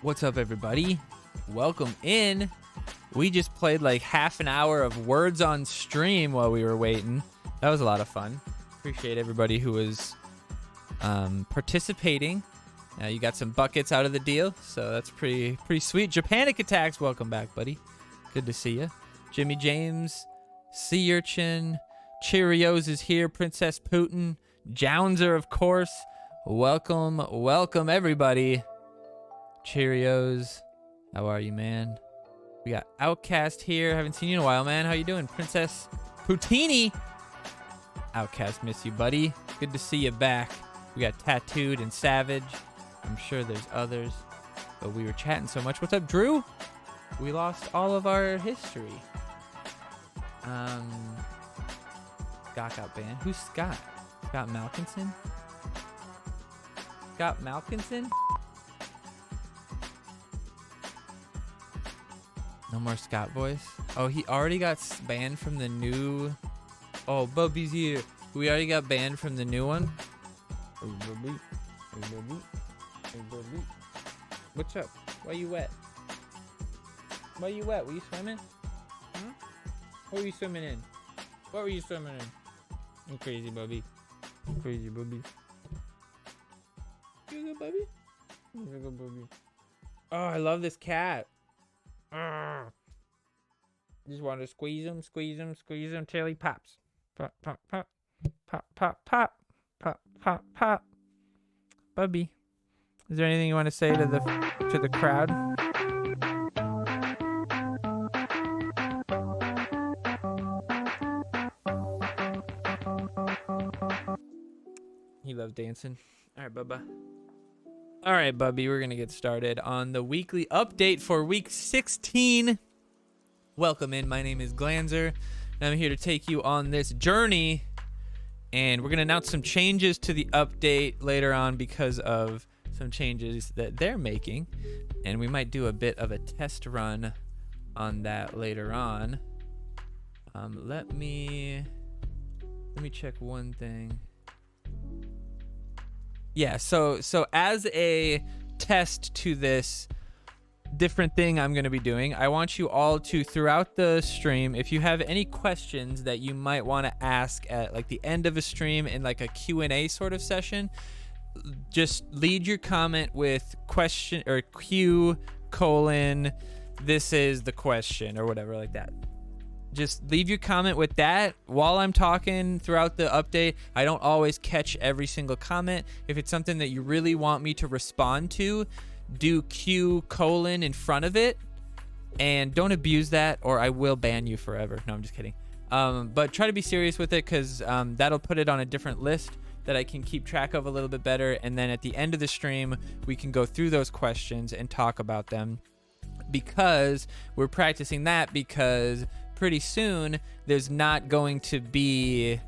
What's up, everybody? Welcome in. We just played like half an hour of words on stream while we were waiting. That was a lot of fun. Appreciate everybody who was participating. You got some buckets out of the deal, so that's pretty sweet. Japanic Attacks, welcome back, buddy. Good to see you. Jimmy James, Sea Urchin, Cheerios is here. Princess Putin, Glanzer, of course. Welcome, everybody. Cheerios, how are you, man? We got Outcast here. Haven't seen you in a while, man. How you doing? Princess Poutini. Outcast, miss you, buddy. Good to see you back. We got Tattooed and Savage. I'm sure there's others, but we were chatting so much. What's up, Drew? We lost all of our history. Scott got banned. Who's Scott? Scott Malkinson? Scott Malkinson? No more Scott voice. Oh, he already got banned from the new... Oh, Bubby's here. We already got banned from the new one. Hey, Bubby. Hey, Bubby. Hey, Bubby. What's up? Why you wet? Why you wet? Were you swimming? Huh? What were you swimming in? What were you swimming in? You crazy, Bubby. You crazy, Bubby. You good, Bubby? You good, Bubby. Oh, I love this cat. Just want to squeeze him till he pops. Pop, pop, pop, pop, pop, pop, pop, pop, pop. Bubby, is there anything you want to say to the crowd? He loves dancing. All right, Bubba. All right, Bubby, we're going to get started on the weekly update for week 16. Welcome in. My name is Glanzer, and I'm here to take you on this journey. And we're going to announce some changes to the update later on because of some changes that they're making. And we might do a bit of a test run on that later on. Let me check one thing. Yeah, so as a test to this different thing I'm going to be doing, I want you all to, throughout the stream, if you have any questions that you might want to ask at like the end of a stream in like a Q&A sort of session, just lead your comment with question or Q:, this is the question or whatever like that. Just leave your comment with that while I'm talking throughout the update. I don't always catch every single comment. If it's something that you really want me to respond to, do Q:, in front of it. And don't abuse that or I will ban you forever. No, I'm just kidding. But try to be serious with it because that'll put it on a different list that I can keep track of a little bit better. And then at the end of the stream, we can go through those questions and talk about them. Because we're practicing that because... pretty soon there's not going to be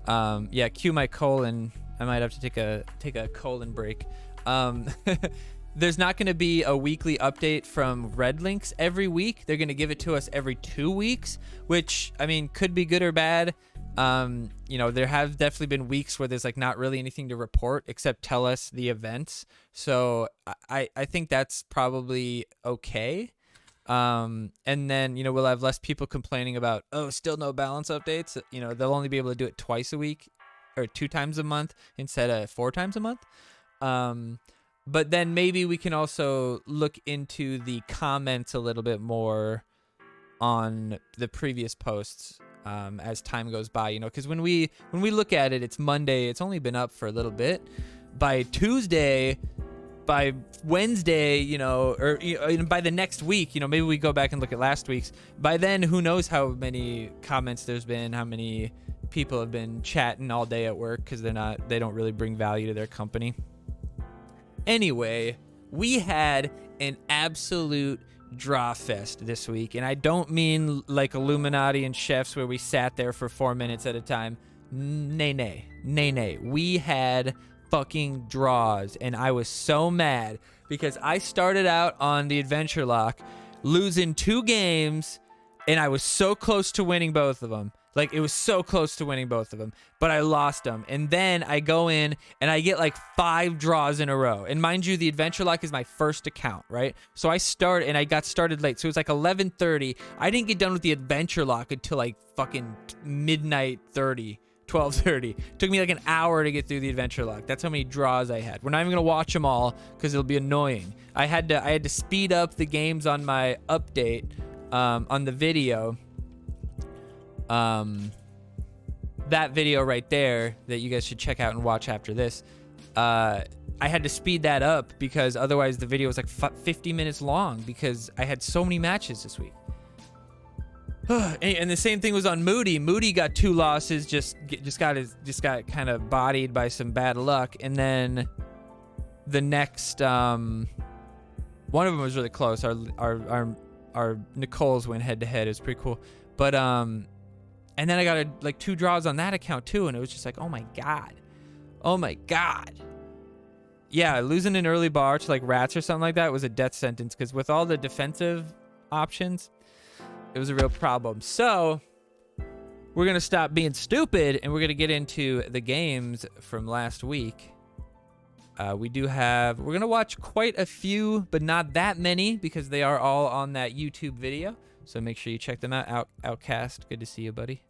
cue my colon. I might have to take a colon break. There's not going to be a weekly update from Red Links every week. They're going to give it to us every 2 weeks, which I mean could be good or bad. There have definitely been weeks where there's like not really anything to report except tell us the events. So I think that's probably okay. And then, we'll have less people complaining about, still no balance updates. They'll only be able to do it twice a week or 2 times a month instead of 4 times a month. But then maybe we can also look into the comments a little bit more on the previous posts, as time goes by, because when we look at it, it's Monday. It's only been up for a little bit. By Tuesday, by Wednesday, or by the next week, maybe we go back and look at last week's. By then, who knows how many comments there's been, how many people have been chatting all day at work because they don't really bring value to their company. Anyway, we had an absolute draw fest this week, and I don't mean like Illuminati and Chefs where we sat there for 4 minutes at a time. Nay. We had fucking draws, and I was so mad because I started out on the adventure lock losing 2 games and I was so close to winning both of them. Like, it was so close to winning both of them, but I lost them. And then I go in and I get like 5 draws in a row. And mind you, the Adventure Lock is my first account, right? So I start, and I got started late. So it was like 11:30. I didn't get done with the Adventure Lock until like fucking midnight 30. 12:30. Took me like an hour to get through the Adventure Lock. That's how many draws I had. We're not even gonna watch them all because it'll be annoying. I had to speed up the games on my update on the video. That video right there that you guys should check out and watch after this. I had to speed that up because otherwise the video was like 50 minutes long because I had so many matches this week. And the same thing was on Moody. Moody got 2 losses, just got kind of bodied by some bad luck, and then the next one of them was really close. Our Nicole's went head to head. It was pretty cool, but and then I got like 2 draws on that account too, and it was just like, oh my god. Yeah, losing an early bar to like rats or something like that was a death sentence because with all the defensive options, it was a real problem. So we're going to stop being stupid and we're going to get into the games from last week. We're going to watch quite a few, but not that many because they are all on that YouTube video. So make sure you check them out. Outcast, good to see you, buddy.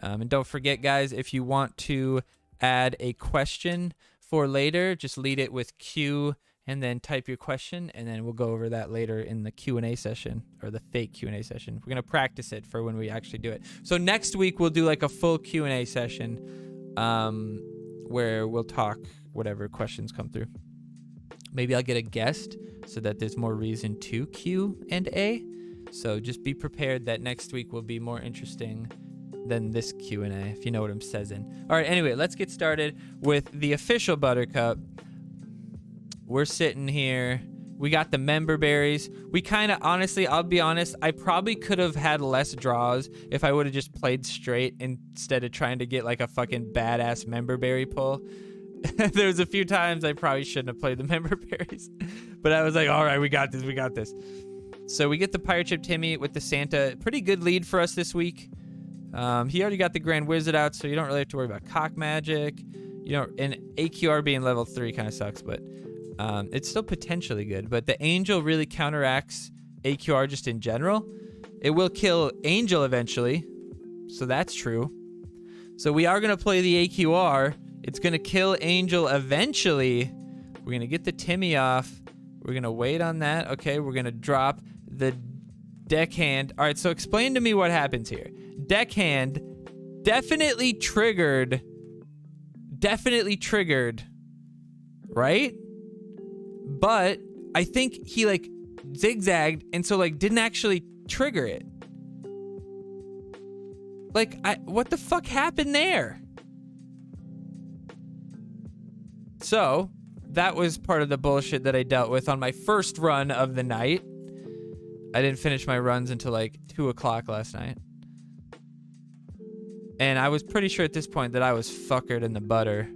And don't forget, guys, if you want to add a question for later, just lead it with Q and then type your question, and then we'll go over that later in the Q&A session, or the fake Q&A session. We're going to practice it for when we actually do it. So next week, we'll do like a full Q&A session where we'll talk whatever questions come through. Maybe I'll get a guest so that there's more reason to Q&A. So just be prepared that next week will be more interesting than this Q&A, if you know what I'm saying. All right, anyway, let's get started with the official Buttercup. We're sitting here. We got the member berries. We kind of, honestly, I'll be honest, I probably could have had less draws if I would have just played straight instead of trying to get like a fucking badass member berry pull. There was a few times I probably shouldn't have played the member berries, but I was like, all right, we got this. So we get the Pirate Ship Timmy with the Santa. Pretty good lead for us this week. He already got the Grand Wizard out, so you don't really have to worry about cock magic. You know, and AQR being level 3 kind of sucks, but it's still potentially good. But the Angel really counteracts AQR just in general. It will kill Angel eventually, so that's true. So we are going to play the AQR. It's going to kill Angel eventually. We're going to get the Timmy off. We're going to wait on that. Okay, we're going to drop the deckhand. All right, so explain to me what happens here. Deckhand definitely triggered, right? But I think he like zigzagged and so like didn't actually trigger it. Like, what the fuck happened there? So that was part of the bullshit that I dealt with on my first run of the night. I didn't finish my runs until like 2 o'clock last night. And I was pretty sure at this point that I was fuckered in the butter.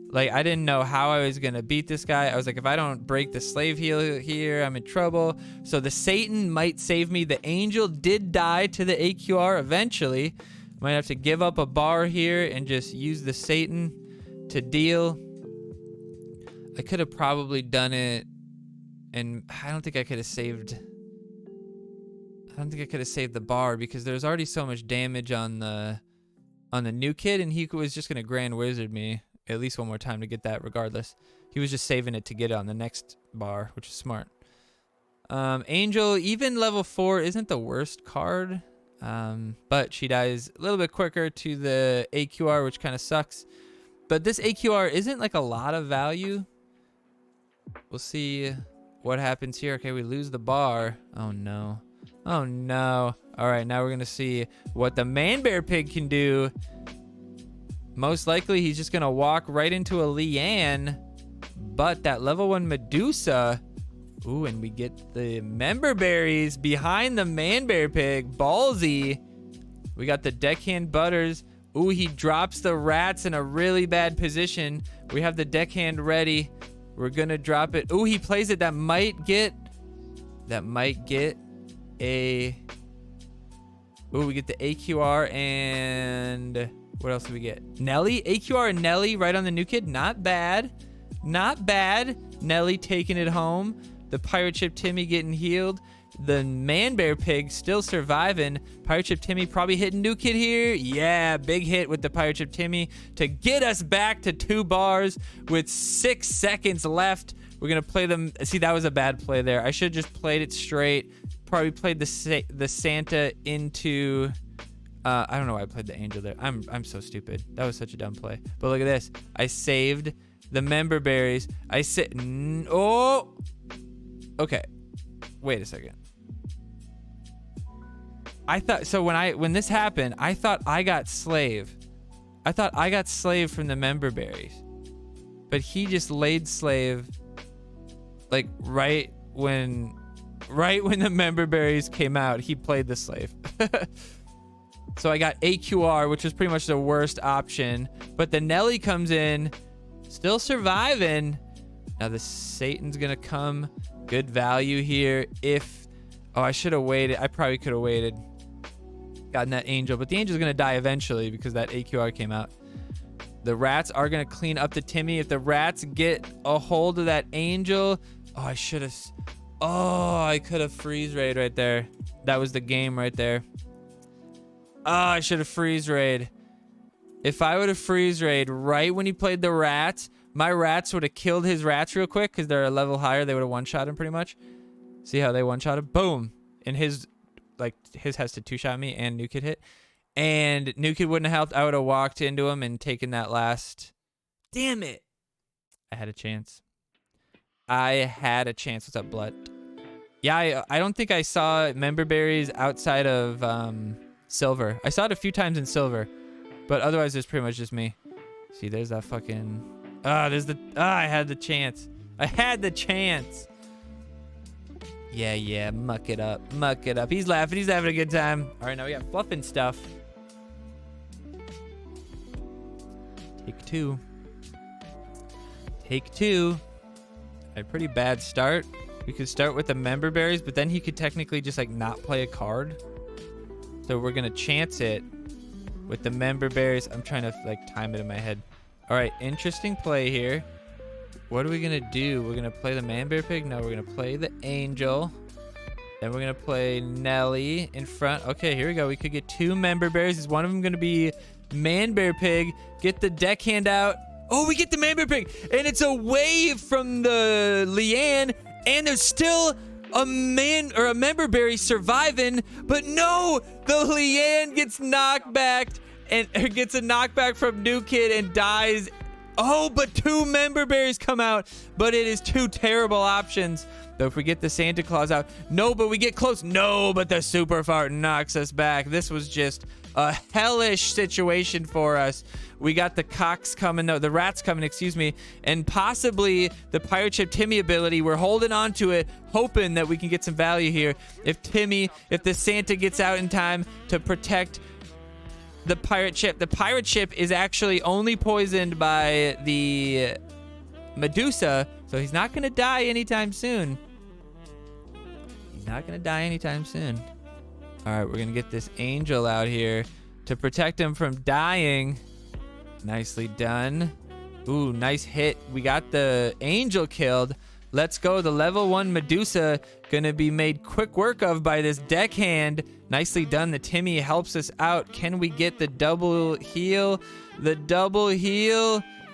Like, I didn't know how I was going to beat this guy. I was like, if I don't break the slave heel here, I'm in trouble. So the Satan might save me. The Angel did die to the AQR eventually. Might have to give up a bar here and just use the Satan to deal. I could have probably done it, and I don't think I could have saved... I don't think I could have saved the bar because there's already so much damage on the new kid, and he was just going to Grand Wizard me at least one more time to get that regardless. He was just saving it to get it on the next bar, which is smart. Angel, even level 4, isn't the worst card, but she dies a little bit quicker to the AQR, which kind of sucks. But this AQR isn't like a lot of value. We'll see what happens here. Okay, we lose the bar. Oh, no. Oh, no. All right, now we're going to see what the Man Bear Pig can do. Most likely, he's just going to walk right into a Leanne. But that level 1 Medusa. Ooh, and we get the member berries behind the Man Bear Pig. Ballsy. We got the Deckhand Butters. Ooh, he drops the rats in a really bad position. We have the Deckhand ready. We're going to drop it. Ooh, he plays it. That might get a... Ooh, we get the AQR and what else do we get? Nelly, AQR and Nelly right on the new kid. Not bad. Not bad. Nelly taking it home. The pirate ship Timmy getting healed. The man bear pig still surviving. Pirate ship Timmy probably hitting new kid here. Yeah, big hit with the pirate ship Timmy to get us back to 2 bars with 6 seconds left. We're gonna play them. See, that was a bad play there. I should have just played it straight. Probably played the Santa into I don't know why I played the angel there. I'm so stupid. That was such a dumb play. But look at this. I saved the member berries. I said oh, okay, wait a second. I thought so when this happened, I thought I got slave. I thought I got slave from the member berries, but he just laid slave like right when the member berries came out. He played the slave. So I got AQR, which was pretty much the worst option, but the Nelly comes in, still surviving. Now the Satan's gonna come. Good value here. If I should have waited. I probably could have waited. Gotten that angel, but the angel's gonna die eventually because that AQR came out. The rats are gonna clean up the Timmy. If the rats get a hold of that angel, I should have. I could have freeze raid right there. That was the game right there. I should have freeze raid. If I would have freeze raid right when he played the rats, my rats would have killed his rats real quick because they're a level higher. They would have one-shot him pretty much. See how they one-shot him? Boom. And his has to two-shot me and New Kid hit. And New Kid wouldn't have helped. I would have walked into him and taken that last. Damn it. I had a chance. What's up, Blood? Yeah, I don't think I saw member berries outside of silver. I saw it a few times in silver, but otherwise it's pretty much just me. See, there's that fucking. I had the chance. I had the chance. Yeah, muck it up. He's laughing. He's having a good time. All right, now we got fluffing stuff. Take two. A pretty bad start. We could start with the member berries, but then he could technically just like not play a card. So we're gonna chance it with the member berries. I'm trying to like time it in my head. All right, interesting play here. What are we gonna do? We're gonna play the man bear pig? No, we're gonna play the angel. Then we're gonna play Nelly in front. Okay, here we go. We could get 2 member bears. Is one of them gonna be man bear pig? Get the deckhand out. Oh, we get the man bear pig, and it's a wave from the Leanne, and there's still a man or a member berry surviving, but no, the Leanne gets knocked back and gets a knockback from New Kid and dies. Oh, but 2 member berries come out, but it is 2 terrible options. Though if we get the Santa Claus out, no, but we get close. No, but the super fart knocks us back. This was just a hellish situation for us. We got the cocks coming, the rats coming, excuse me, and possibly the pirate ship Timmy ability. We're holding on to it, hoping that we can get some value here. If the Santa gets out in time to protect the pirate ship is actually only poisoned by the Medusa, so he's not gonna die anytime soon. All right, we're gonna get this angel out here to protect him from dying. Nicely done. Ooh, nice hit. We got the angel killed. Let's go. The level 1 Medusa gonna be made quick work of by this deckhand. Nicely done. The Timmy helps us out. Can we get the double heal?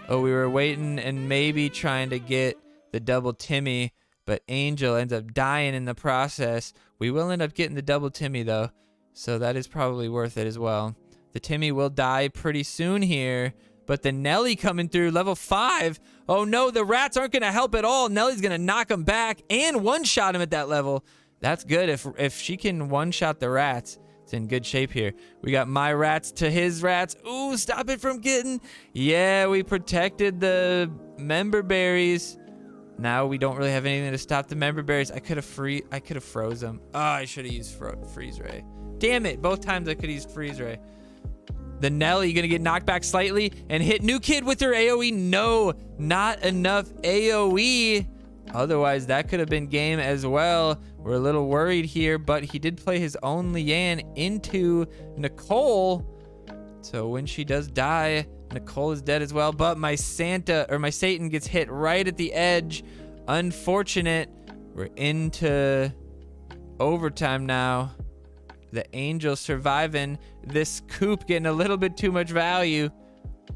Oh, we were waiting and maybe trying to get the double Timmy, but Angel ends up dying in the process. We will end up getting the double Timmy though, so that is probably worth it as well. The Timmy will die pretty soon here, but the Nelly coming through, level 5. Oh no, the rats aren't going to help at all. Nelly's going to knock him back and one-shot him at that level. That's good. If she can one-shot the rats, it's in good shape here. We got my rats to his rats. Ooh, stop it from getting. Yeah, we protected the member berries. Now we don't really have anything to stop the member berries. I could have froze them. Oh, I should have used freeze ray. Damn it, both times I could have used freeze ray. The Nelly gonna get knocked back slightly and hit New Kid with her AoE. No, not enough AoE. Otherwise, that could have been game as well. We're a little worried here, but he did play his own Leanne into Nicole. So when she does die, Nicole is dead as well. But my Satan gets hit right at the edge. Unfortunate. We're into overtime now. The Angel surviving. This Coop getting a little bit too much value.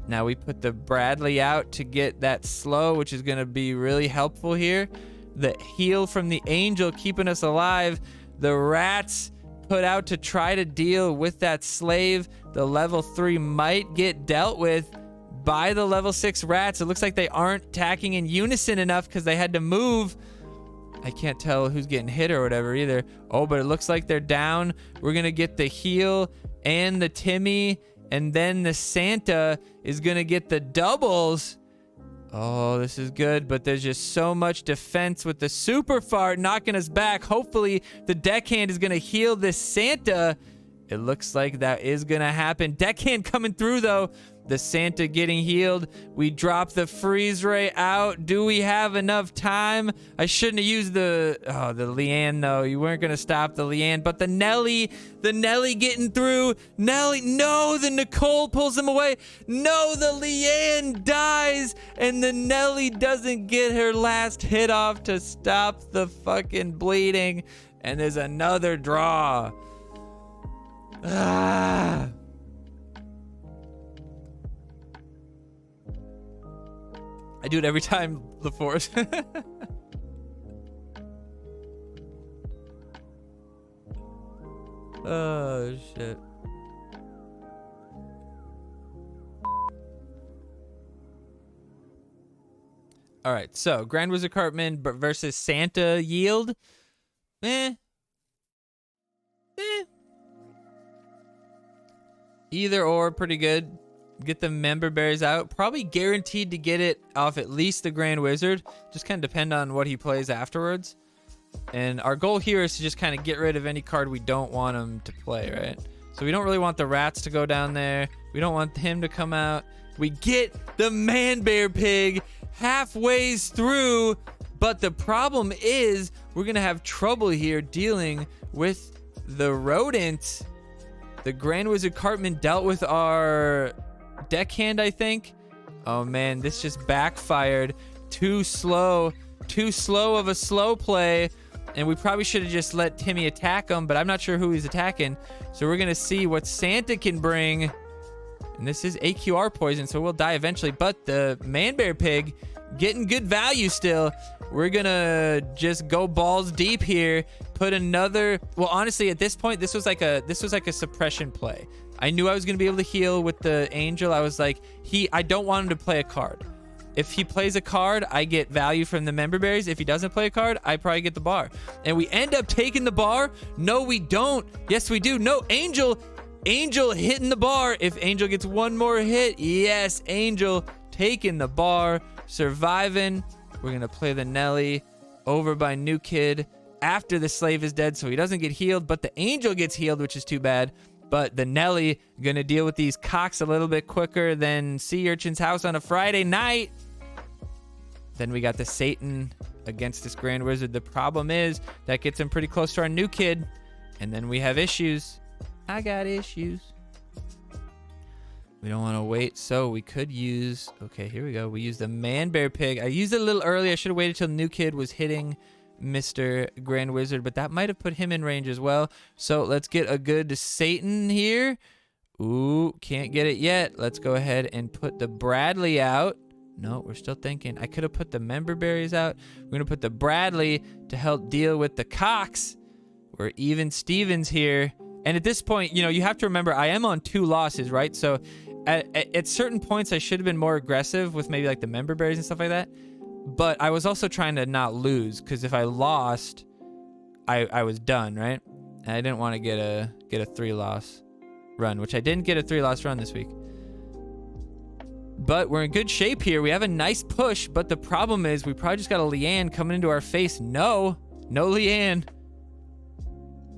Now we put the Bradley out to get that slow, which is going to be really helpful here. The heal from the Angel keeping us alive. The Rats put out to try to deal with that slave. The level 3 might get dealt with by the level 6 Rats. It looks like they aren't attacking in unison enough because they had to move. I can't tell who's getting hit or whatever either. Oh, but it looks like they're down. We're going to get the heal and the Timmy, and then the Santa is going to get the doubles. Oh, this is good, but there's just so much defense with the super fart knocking us back. Hopefully, the deckhand is going to heal this Santa. It looks like that is going to happen. Deckhand coming through, though. The Santa getting healed. We drop the freeze ray out. Do we have enough time? I shouldn't have used the Leanne, though. You weren't going to stop the Leanne. But the Nelly getting through. Nelly, no, the Nicole pulls him away. No, the Leanne dies. And the Nelly doesn't get her last hit off to stop the fucking bleeding. And there's another draw. Ah. I do it every time, LaForce. Oh, shit. All right, so Grand Wizard Cartman versus Santa Yield. Either or, pretty good. Get the member berries out. Probably guaranteed to get it off at least the Grand Wizard. Just kind of depend on what he plays afterwards. And our goal here is to just kind of get rid of any card we don't want him to play, right? So we don't really want the Rats to go down there. We don't want him to come out. We get the Man Bear Pig halfway through. But the problem is we're going to have trouble here dealing with the rodent. The Grand Wizard Cartman dealt with our deckhand, I think. Oh man, this just backfired. Too slow of a slow play, and we probably should have just let Timmy attack him, but I'm not sure who he's attacking. So we're gonna see what Santa can bring, and this is AQR poison, so we'll die eventually. But the Man Bear Pig getting good value still. We're gonna just go balls deep here. Put another. Well, honestly, at this point, this was like a suppression play. I knew I was gonna be able to heal with the Angel. I was like, I don't want him to play a card. If he plays a card, I get value from the member berries. If he doesn't play a card, I probably get the bar. And we end up taking the bar. No, we don't. Yes, we do. No, Angel hitting the bar. If Angel gets one more hit, yes, Angel taking the bar, surviving. We're gonna play the Nelly over by New Kid after the slave is dead, so he doesn't get healed, but the Angel gets healed, which is too bad. But the Nelly gonna deal with these cocks a little bit quicker than Sea Urchin's house on a Friday night. Then we got the Satan against this Grand Wizard. The problem is that gets him pretty close to our New Kid, and then we have issues. I got issues. We don't want to wait, so we could use... Okay, here we go. We use the Man Bear Pig. I used it a little early. I should have waited till New Kid was hitting Mr. Grand Wizard, but that might have put him in range as well. So let's get a good Satan here. Ooh, can't get it yet. Let's go ahead and put the Bradley out. No, we're still thinking. I could have put the member berries out. We're going to put the Bradley to help deal with the cocks. We're even Stevens here. And at this point, you know, you have to remember, I am on 2 losses, right? So at certain points, I should have been more aggressive with maybe like the member berries and stuff like that. But I was also trying to not lose, because if I lost, I was done, right? And I didn't want to get a 3-loss run, which I didn't get a 3-loss run this week. But we're in good shape here. We have a nice push, but the problem is we probably just got a Leanne coming into our face. No Leanne.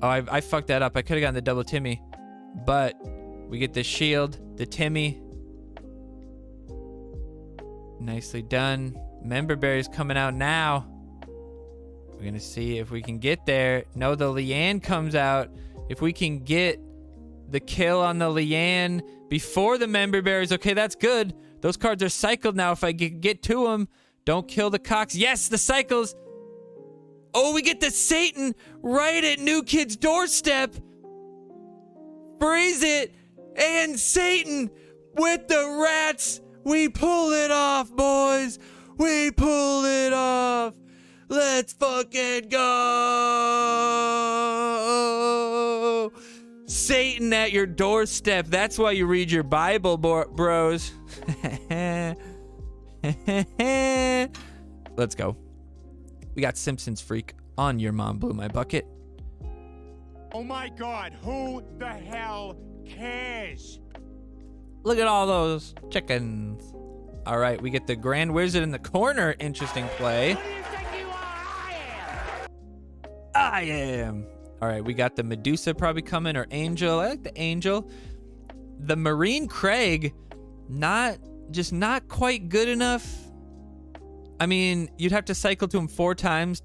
Oh, I fucked that up. I could have gotten the double Timmy. But we get the shield, the Timmy. Nicely done. Member berries coming out now. We're going to see if we can get there. No, the Leanne comes out. If we can get the kill on the Leanne before the member berries. Okay, that's good. Those cards are cycled now. If I get to them, don't kill the cocks. Yes, the cycles. Oh, we get the Satan right at New Kid's doorstep. Freeze it. And Satan with the rats. We pull it off, boys. We pull it off. Let's fucking go. Satan at your doorstep. That's why you read your Bible, bros. Let's go. We got Simpsons Freak on Your Mom Blew My Bucket. Oh my God, who the hell cares? Look at all those chickens. All right, we get the Grand Wizard in the corner. Interesting play. Who do you think you are? I am. All right, we got the Medusa probably coming, or Angel. I like the Angel. The Marine Craig, not quite good enough. I mean, you'd have to cycle to him 4 times.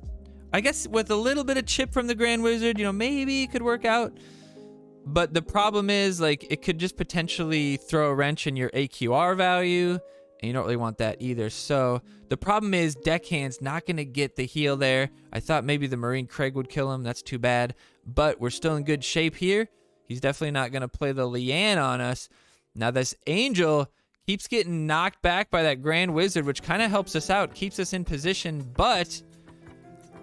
I guess with a little bit of chip from the Grand Wizard, maybe it could work out. But the problem is, like, it could just potentially throw a wrench in your AQR value, and you don't really want that either. So the problem is Deckhand's not going to get the heal there. I thought maybe the Marine Craig would kill him. That's too bad. But we're still in good shape here. He's definitely not going to play the Leanne on us. Now this Angel keeps getting knocked back by that Grand Wizard, which kind of helps us out, keeps us in position, but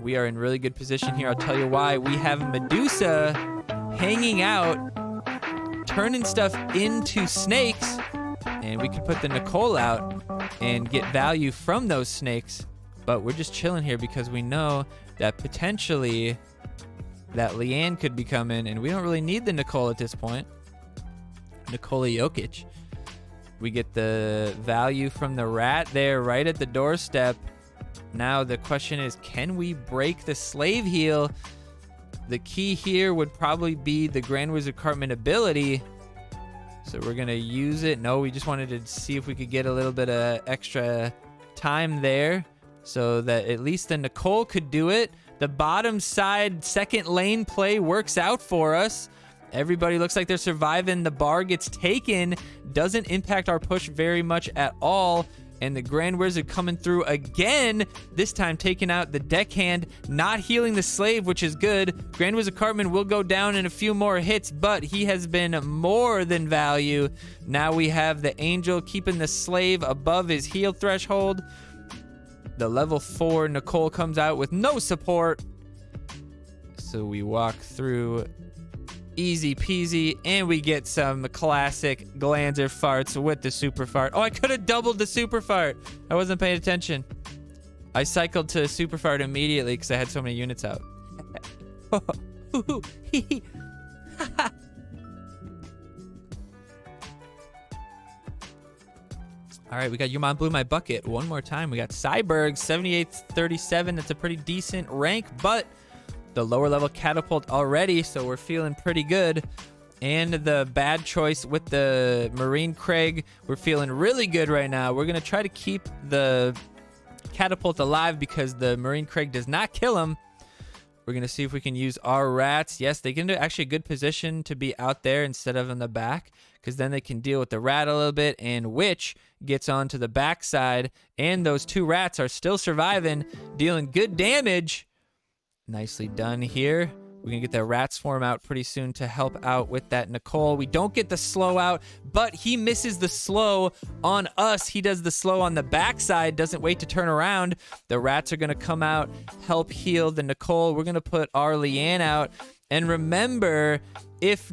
we are in really good position here. I'll tell you why. We have Medusa hanging out, turning stuff into snakes, and we could put the Nicole out and get value from those snakes, but we're just chilling here because we know that potentially that Leanne could be coming, and we don't really need the Nicole at this point. Nikola Jokic. We get the value from the rat there right at the doorstep. Now the question is, can we break the slave heal? The key here would probably be the Grand Wizard Cartman ability. So we're going to use it. No, we just wanted to see if we could get a little bit of extra time there so that at least the Nicole could do it. The bottom side second lane play works out for us. Everybody looks like they're surviving. The bar gets taken. Doesn't impact our push very much at all. And the Grand Wizard coming through again. This time taking out the Deckhand. Not healing the slave, which is good. Grand Wizard Cartman will go down in a few more hits, but he has been more than value. Now we have the Angel keeping the slave above his heal threshold. The level 4 Nicole comes out with no support. So we walk through easy peasy, and we get some classic Glanzer farts with the super fart. Oh, I could have doubled the super fart. I wasn't paying attention. I cycled to super fart immediately because I had so many units out. All right, we got Your Mom Blew My Bucket one more time. We got Cyberg 7837. That's a pretty decent rank, but the lower level catapult already, so we're feeling pretty good. And the bad choice with the Marine Craig, we're feeling really good right now. We're gonna try to keep the catapult alive because the Marine Craig does not kill him. We're gonna see if we can use our rats. Yes, they can do actually a good position to be out there instead of in the back, because then they can deal with the rat a little bit, and Witch gets onto the backside, and those 2 rats are still surviving, dealing good damage. Nicely done here. We're going to get the rat swarm out pretty soon to help out with that Nicole. We don't get the slow out, but he misses the slow on us. He does the slow on the backside, doesn't wait to turn around. The rats are going to come out, help heal the Nicole. We're going to put our Leanne out. And remember, if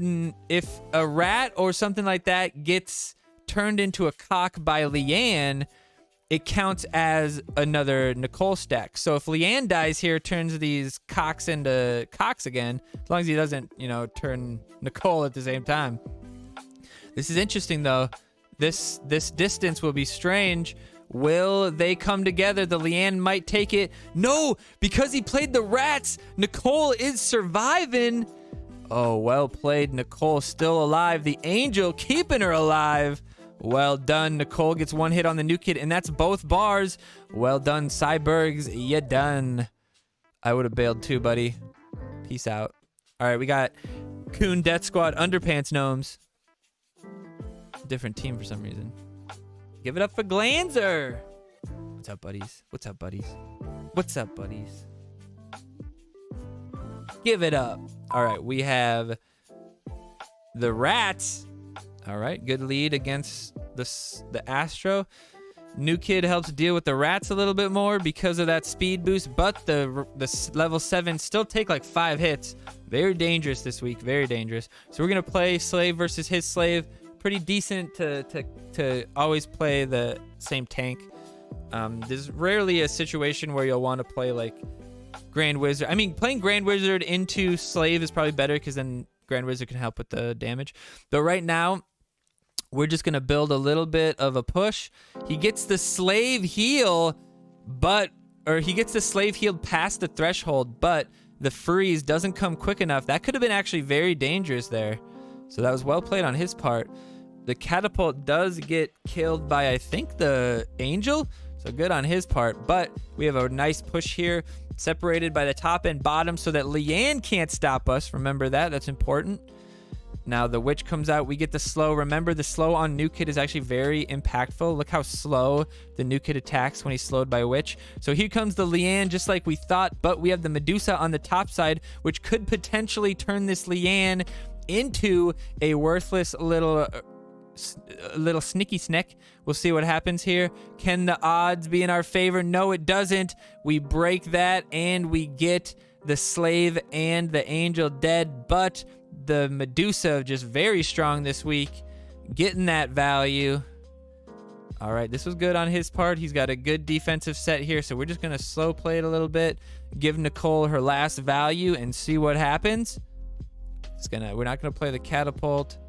a rat or something like that gets turned into a cock by Leanne, it counts as another Nicole stack. So if Leanne dies here, turns these cocks into cocks again, as long as he doesn't, turn Nicole at the same time. This is interesting, though. This distance will be strange. Will they come together? The Leanne might take it. No, because he played the rats, Nicole is surviving. Oh, well played. Nicole still alive. The Angel keeping her alive. Well done. Nicole gets 1 hit on the new kid, and that's both bars. Well done, Cybergs. You done. I would have bailed too, buddy. Peace out. All right, we got Coon Death Squad Underpants Gnomes. Different team for some reason. Give it up for Glanzer. What's up, buddies? What's up, buddies? What's up, buddies? Give it up. All right, we have the Rats. All right, good lead against the Astro. New Kid helps deal with the Rats a little bit more because of that speed boost, but the level 7 still take like 5 hits. Very dangerous this week, very dangerous. So we're gonna play Slave versus his Slave. Pretty decent to always play the same tank. There's rarely a situation where you'll want to play like Grand Wizard. I mean, playing Grand Wizard into Slave is probably better because then Grand Wizard can help with the damage. But right now, we're just going to build a little bit of a push. He gets the Slave heal, he gets the Slave healed past the threshold, but the freeze doesn't come quick enough. That could have been actually very dangerous there. So that was well played on his part. The catapult does get killed by, I think, the Angel. So good on his part. But we have a nice push here, separated by the top and bottom so that Leanne can't stop us. Remember that. That's important. Now the Witch comes out. We get the slow. Remember, the slow on New Kid is actually very impactful. Look how slow the New Kid attacks when he's slowed by Witch. So here comes the Leanne, just like we thought. But we have the Medusa on the top side, which could potentially turn this Leanne into a worthless little sneaky snack. We'll see what happens here. Can the odds be in our favor? No, it doesn't. We break that and we get the Slave and the Angel dead, but the Medusa just very strong this week, getting that value. All right, this was good on his part. He's got a good defensive set here, so we're just gonna slow play it a little bit, give Nicole her last value and see what happens. We're not gonna play the catapult.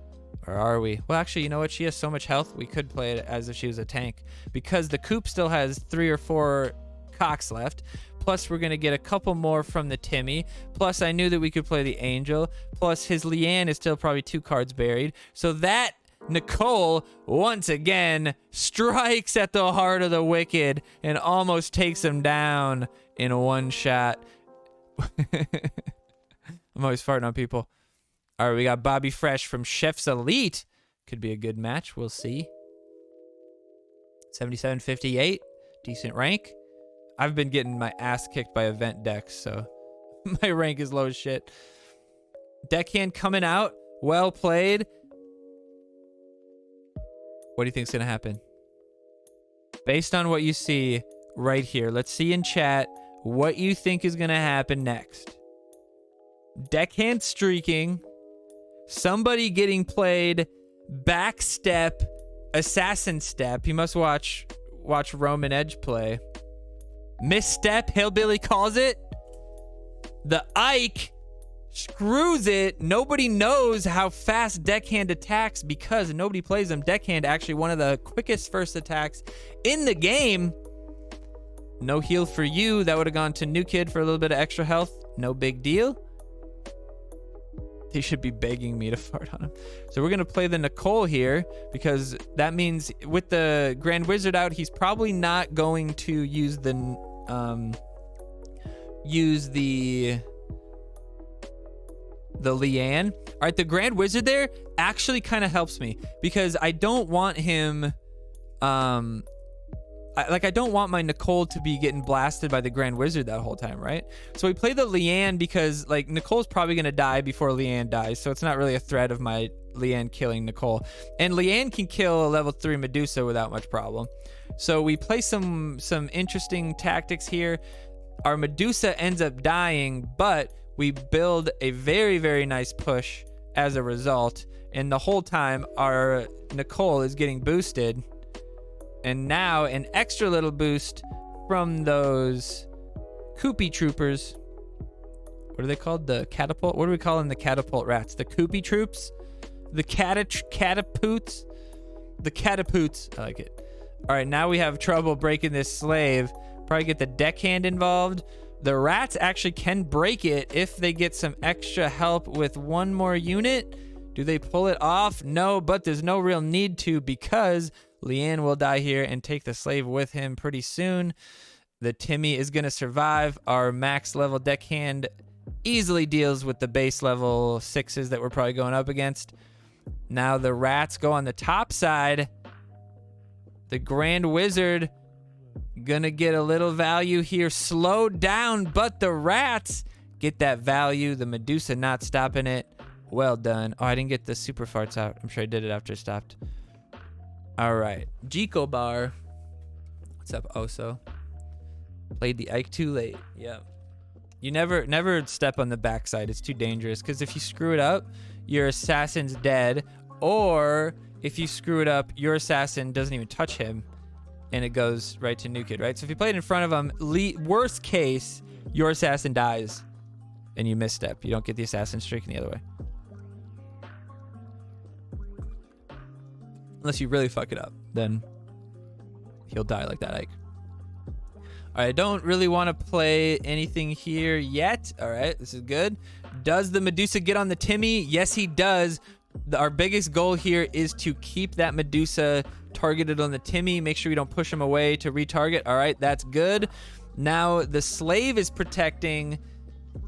Or are we? Well, actually, you know what? She has so much health, we could play it as if she was a tank. Because the Coop still has 3 or 4 cocks left. Plus, we're going to get a couple more from the Timmy. Plus, I knew that we could play the Angel. Plus, his Leanne is still probably 2 cards buried. So that Nicole, once again, strikes at the heart of the wicked and almost takes him down in one shot. I'm always farting on people. All right, we got Bobby Fresh from Chef's Elite. Could be a good match. We'll see. 77.58. Decent rank. I've been getting my ass kicked by event decks, so my rank is low as shit. Deckhand coming out. Well played. What do you think's going to happen? Based on what you see right here, let's see in chat what you think is going to happen next. Deckhand streaking. Somebody getting played backstep, assassin step. You must watch Roman Edge play. Misstep, Hillbilly calls it. The Ike screws it. Nobody knows how fast Deckhand attacks because nobody plays him. Deckhand actually one of the quickest first attacks in the game. No heal for you. That would have gone to New Kid for a little bit of extra health. No big deal. They should be begging me to fart on him. So we're going to play the Nicole here because that means with the Grand Wizard out, he's probably not going to use the Leanne. All right, the Grand Wizard there actually kind of helps me because I don't want him I don't want my Nicole to be getting blasted by the Grand Wizard that whole time, right? So we play the Leanne because, like, Nicole's probably going to die before Leanne dies, so it's not really a threat of my Leanne killing Nicole. And Leanne can kill a level 3 Medusa without much problem. So we play some interesting tactics here. Our Medusa ends up dying, but we build a very, very nice push as a result. And the whole time, our Nicole is getting boosted. And now an extra little boost from those Koopy Troopers. What are they called? The catapult? What are we calling the catapult rats? The Koopy Troops? The catapoots? The catapoots. I like it. All right, now we have trouble breaking this Slave. Probably get the Deckhand involved. The Rats actually can break it if they get some extra help with one more unit. Do they pull it off? No, but there's no real need to because Leanne will die here and take the Slave with him pretty soon. The Timmy is going to survive. Our max level deckhand easily deals with the base level 6s that we're probably going up against. Now the rats go on the top side. The Grand Wizard gonna get a little value here. Slowed down, but the rats get that value. The Medusa not stopping it. Well done. Oh, I didn't get the super farts out. I'm sure I did it after it stopped. All right. Jico Bar. What's up, Oso? Played the Ike too late. Yeah. You never step on the backside. It's too dangerous, because if you screw it up, your assassin's dead. Or if you screw it up, your assassin doesn't even touch him, and it goes right to New Kid, right? So if you play it in front of him, worst case, your assassin dies, and you misstep. You don't get the assassin streaking the other way. Unless you really fuck it up, then he'll die like that, Ike. All right, I don't really want to play anything here yet. All right, this is good. Does the Medusa get on the Timmy? Yes, he does. Our biggest goal here is to keep that Medusa targeted on the Timmy. Make sure we don't push him away to retarget. All right, that's good. Now the slave is protecting,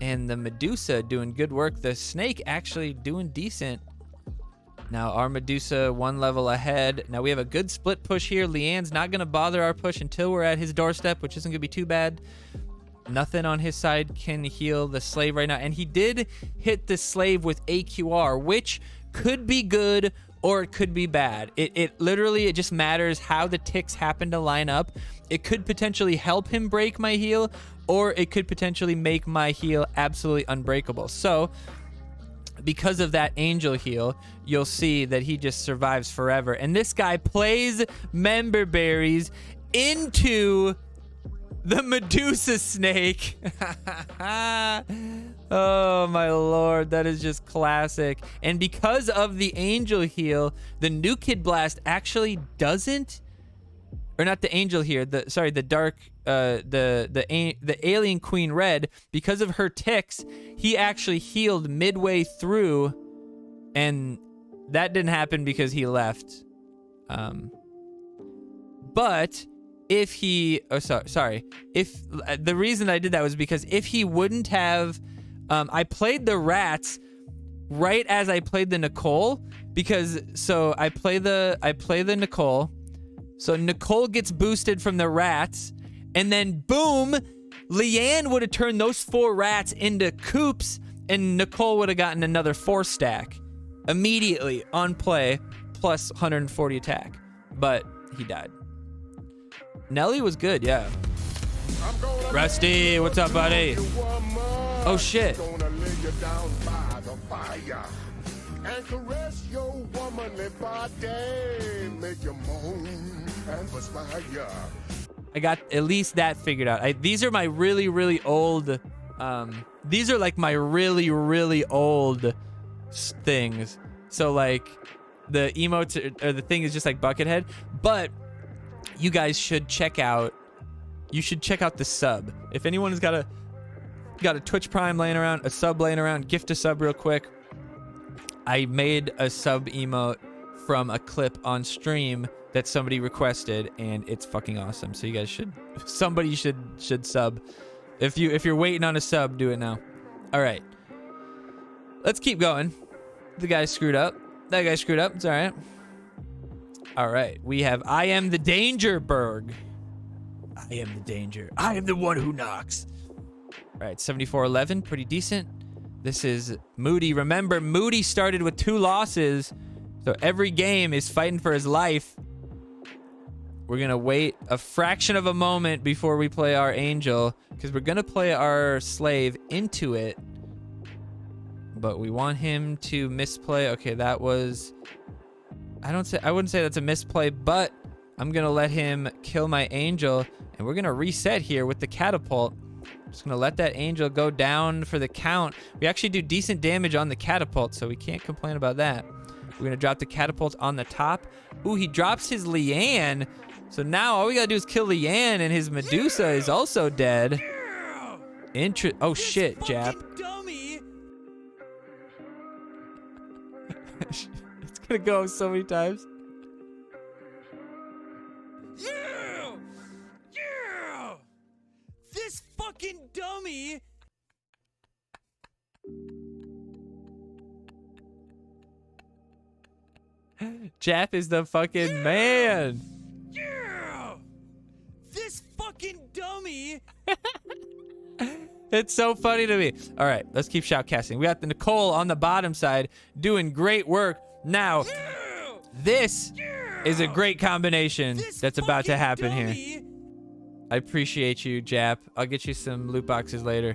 and the Medusa doing good work. The snake actually doing decent. Now our Medusa 1 level ahead. Now we have a good split push here. Leanne's not going to bother our push until we're at his doorstep, which isn't going to be too bad. Nothing on his side can heal the slave right now. And he did hit the slave with AQR, which could be good or it could be bad. It literally just matters how the ticks happen to line up. It could potentially help him break my heal, or it could potentially make my heal absolutely unbreakable. So because of that angel heal, you'll see that he just survives forever. And this guy plays member berries into the Medusa snake. Oh my lord, that is just classic. And because of the angel heal, the New Kid Blast actually doesn't, or not the angel here, the dark, the alien Queen Red, because of her ticks, he actually healed midway through, and that didn't happen because he left. But if he, if the reason I did that was because if he wouldn't have, I played the rats right as I played the Nicole, because so I play the Nicole. So Nicole gets boosted from the rats, and then boom, Leanne would have turned those 4 rats into coops, and Nicole would have gotten another 4 stack immediately on play, plus 140 attack. But he died. Nelly was good, yeah. Rusty, what's up, buddy? Oh shit. And caress your womanly body, make you moan and perspire. I got at least that figured out. These are my really old, these are like my really old things. So like the emote or the thing is just like Buckethead, but you guys should check out, the sub. If anyone has got a Twitch Prime laying around, a sub laying around, gift a sub real quick. I made a sub emote from a clip on stream that somebody requested, and it's fucking awesome. So you guys somebody should sub. If you're waiting on a sub, do it now. All right, let's keep going. The guy screwed up. That guy screwed up. It's all right. All right, we have I am the Dangerberg. I am the danger. I am the one who knocks. All right, 74-11, pretty decent. This is Moody. Remember, Moody started with 2 losses, so every game is fighting for his life. We're going to wait a fraction of a moment before we play our angel, because we're going to play our slave into it. But we want him to misplay. Okay, that was... I wouldn't say that's a misplay, but I'm going to let him kill my angel, and we're going to reset here with the catapult. Just gonna let that angel go down for the count. We actually do decent damage on the catapult, so we can't complain about that. We're gonna drop the catapult on the top. Ooh, he drops his Leanne. So now all we gotta do is kill Leanne, and his Medusa is also dead. Oh shit, Jap. Dummy. It's gonna go so many times. Jap is the fucking man. Yeah! This fucking dummy! It's so funny to me. All right, let's keep shoutcasting. We got the Nicole on the bottom side doing great work. Now, this is a great combination that's about to happen here. I appreciate you, Jap. I'll get you some loot boxes later.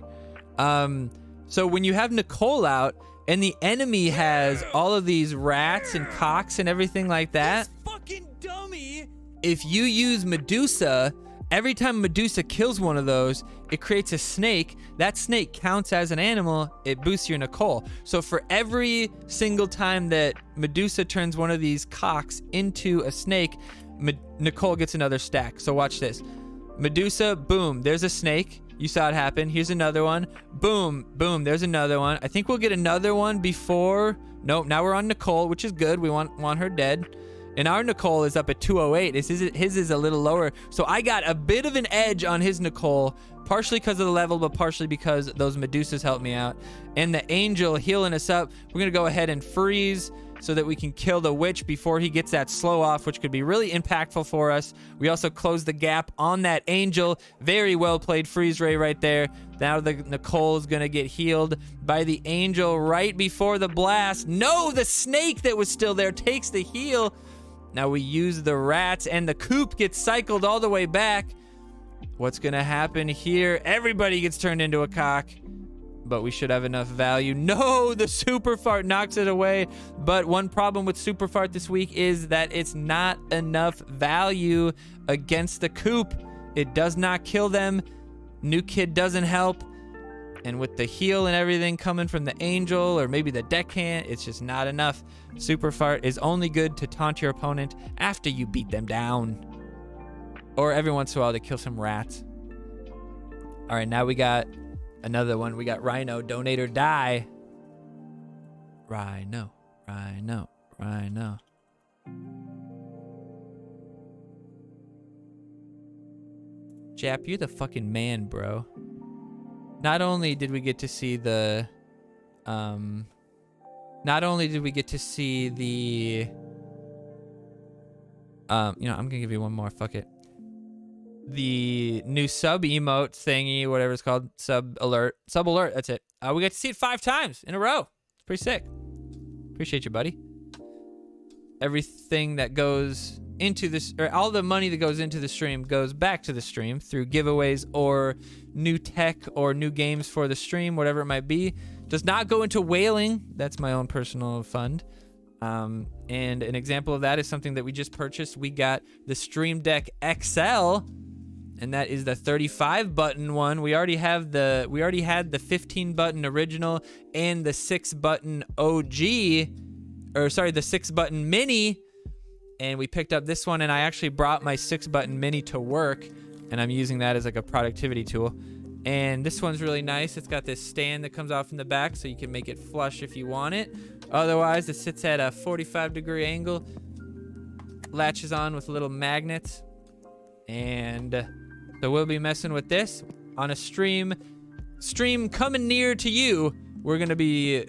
So when you have Nicole out and the enemy has all of these rats and cocks and everything like that, Fucking dummy! if you use Medusa, every time Medusa kills one of those, it creates a snake. That snake counts as an animal. It boosts your Nicole. So for every single time that Medusa turns one of these cocks into a snake, Nicole gets another stack. So watch this. Medusa, boom, there's a snake. You saw it happen. Here's another one. Boom, boom, there's another one. I think we'll get another one before. Nope, now we're on Nicole, which is good. We want her dead. And our Nicole is up at 208. His is a little lower. So I got a bit of an edge on his Nicole, partially because of the level, but partially because those Medusas helped me out. And the angel healing us up. We're going to go ahead and freeze so that we can kill the witch before he gets that slow off, which could be really impactful for us. We also closed the gap on that angel. Very well played freeze ray right there. Now the Nicole is going to get healed by the angel right before the blast. No, the snake that was still there takes the heal. Now we use the rats and the coop gets cycled all the way back. What's going to happen here? Everybody gets turned into a cock. But we should have enough value. No, the super fart knocks it away. But one problem with super fart this week is that it's not enough value against the coop. It does not kill them. New kid doesn't help. And with the heal and everything coming from the angel or maybe the deckhand, it's just not enough. Super fart is only good to taunt your opponent after you beat them down. Or every once in a while to kill some rats. All right, now we got another one. We got Rhino, donate or die. Rhino, Rhino, Rhino. Jap, you're the fucking man, bro. Not only did we get to see the, I'm gonna give you one more, fuck it. The new sub emote thingy, whatever it's called, sub alert, that's it. We got to see it 5 times in a row. It's pretty sick. Appreciate you, buddy. Everything that goes into this, or all the money that goes into the stream goes back to the stream through giveaways or new tech or new games for the stream, whatever it might be. Does not go into whaling. That's my own personal fund. And an example of that is something that we just purchased. We got the Stream Deck XL, and that is the 35 button one. We already had the 15 button original and the 6 button the 6 button mini, and we picked up this one, and I actually brought my 6 button mini to work, and I'm using that as like a productivity tool. And this one's really nice. It's got this stand that comes off in the back so you can make it flush if you want it. Otherwise, it sits at a 45-degree angle, latches on with little magnets, and so we'll be messing with this on a stream coming near to you. We're gonna be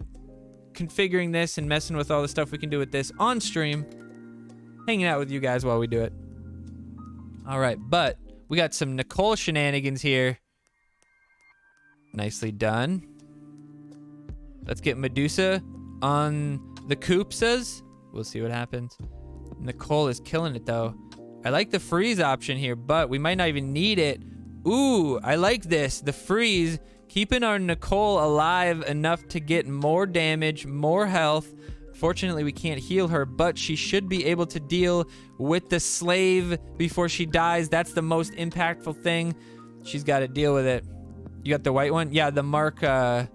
configuring this and messing with all the stuff we can do with this on stream, hanging out with you guys while we do it. All right, but we got some Nicole shenanigans here. Nicely done. Let's get Medusa on the Koopsas. We'll see what happens. Nicole is killing it though. I like the freeze option here, but we might not even need it. Ooh, I like this. The freeze, keeping our Nicole alive enough to get more damage, more health. Fortunately, we can't heal her, but she should be able to deal with the slave before she dies. That's the most impactful thing. She's got to deal with it. You got the white one? Yeah, the Mark, I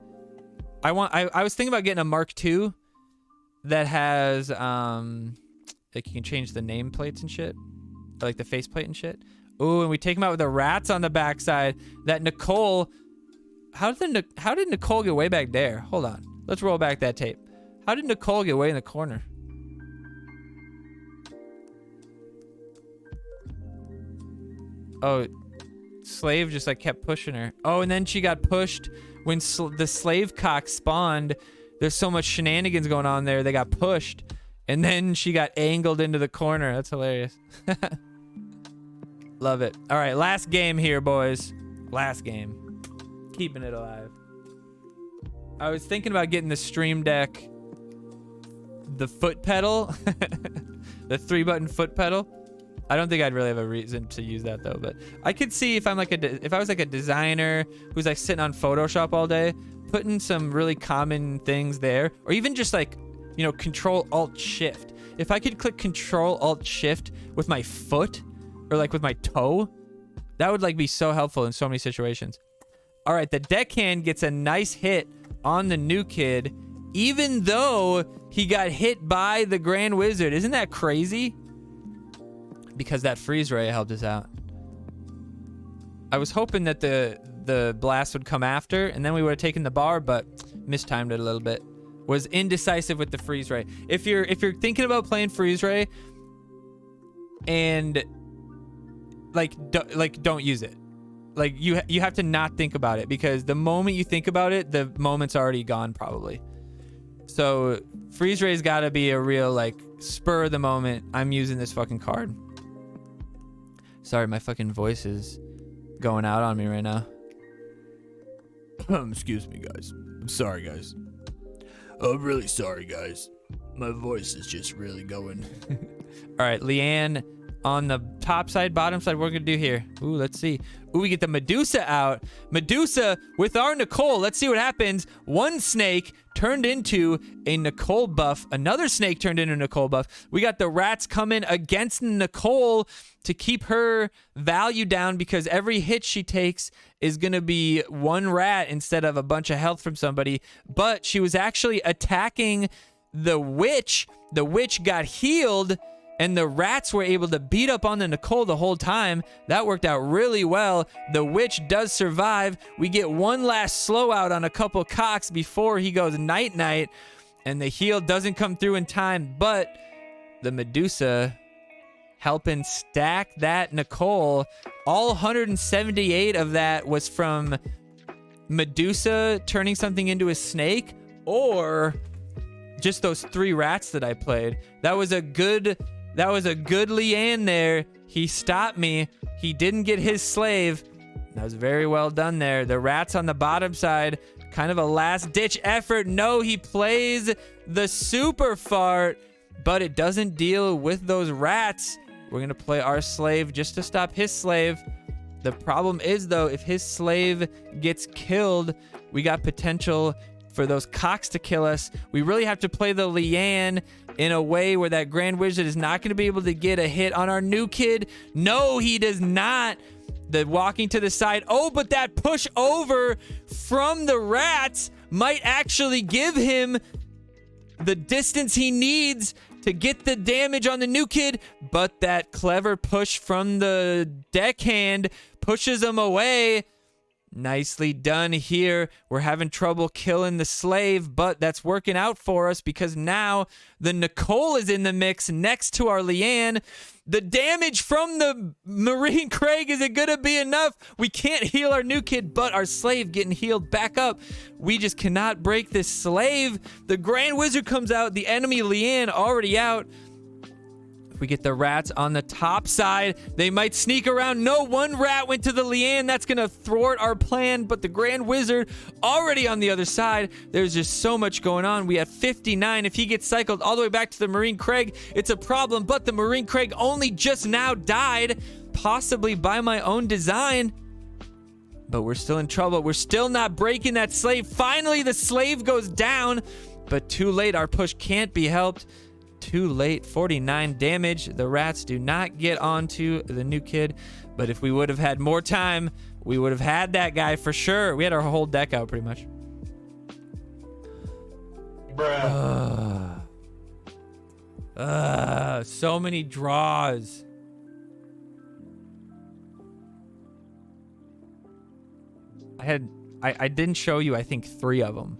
was thinking about getting a Mark II that has, like you can change the nameplates and shit. Or like the faceplate and shit. Ooh, and we take them out with the rats on the backside. That Nicole, how did Nicole get way back there? Hold on. Let's roll back that tape. How did Nicole get way in the corner? Oh, slave just like kept pushing her. Oh, and then she got pushed when the slave cock spawned. There's so much shenanigans going on there. They got pushed, And then she got angled into the corner. That's hilarious. Love it. All right, last game here, boys. Last game. Keeping it alive. I was thinking about getting the Stream Deck, the foot pedal, the 3-button foot pedal. I don't think I'd really have a reason to use that though, but I could see if I'm like if I was like a designer who's like sitting on Photoshop all day, putting some really common things there, or even just like, you know, Control Alt Shift. If I could click Control Alt Shift with my foot or like with my toe, that would like be so helpful in so many situations. All right, the deckhand gets a nice hit on the new kid, even though he got hit by the Grand Wizard. Isn't that crazy? Because that freeze ray helped us out. I was hoping that the blast would come after, and then we would have taken the bar, but mistimed it a little bit. Was indecisive with the freeze ray. If you're thinking about playing freeze ray, and don't use it. Like you have to not think about it, because the moment you think about it, the moment's already gone probably. So freeze ray's got to be a real like spur of the moment. I'm using this fucking card. Sorry, my fucking voice is going out on me right now. Excuse me, guys. I'm sorry, guys. I'm really sorry, guys. My voice is just really going. All right, Leanne on the top side, bottom side. What we're gonna do here? Ooh, let's see. Ooh, we get the Medusa out. Medusa with our Nicole. Let's see what happens. One snake turned into a Nicole buff. Another snake turned into a Nicole buff. We got the rats coming against Nicole to keep her value down, because every hit she takes is going to be one rat instead of a bunch of health from somebody. But she was actually attacking the witch. The witch got healed, and the rats were able to beat up on the Nicole the whole time. That worked out really well. The witch does survive. We get one last slow out on a couple cocks before he goes night-night, and the heal doesn't come through in time, but the Medusa helping stack that Nicole. All 178 of that was from Medusa turning something into a snake, or just those 3 rats that I played. That was a good Leanne there. He stopped me. He didn't get his slave. That was very well done there. The rats on the bottom side, kind of a last-ditch effort. No, he plays the super fart, but it doesn't deal with those rats. We're going to play our slave just to stop his slave. The problem is, though, if his slave gets killed, we got potential for those cocks to kill us. We really have to play the Leanne in a way where that Grand Wizard is not going to be able to get a hit on our new kid. No, he does not. The walking to the side. Oh, but that push over from the rats might actually give him the distance he needs to get the damage on the new kid. But that clever push from the deckhand pushes him away. Nicely done here. We're having trouble killing the slave, but that's working out for us, because now the Nicole is in the mix next to our Leanne. The damage from the Marine Craig isn't going to be enough. We can't heal our new kid, but our slave getting healed back up. We just cannot break this slave. The Grand Wizard comes out. The enemy Leanne already out. We get the rats on the top side. They might sneak around. No, one rat went to the Leanne. That's going to thwart our plan, but the Grand Wizard already on the other side. There's just so much going on. We have 59. If he gets cycled all the way back to the Marine Craig, it's a problem, but the Marine Craig only just now died, possibly by my own design. But we're still in trouble. We're still not breaking that slave. Finally, the slave goes down, but too late. Our push can't be helped. Too late. 49 damage. The rats do not get onto the new kid, but if we would have had more time, we would have had that guy for sure. We had our whole deck out pretty much. Bruh. So many draws. I didn't show you, I think 3 of them.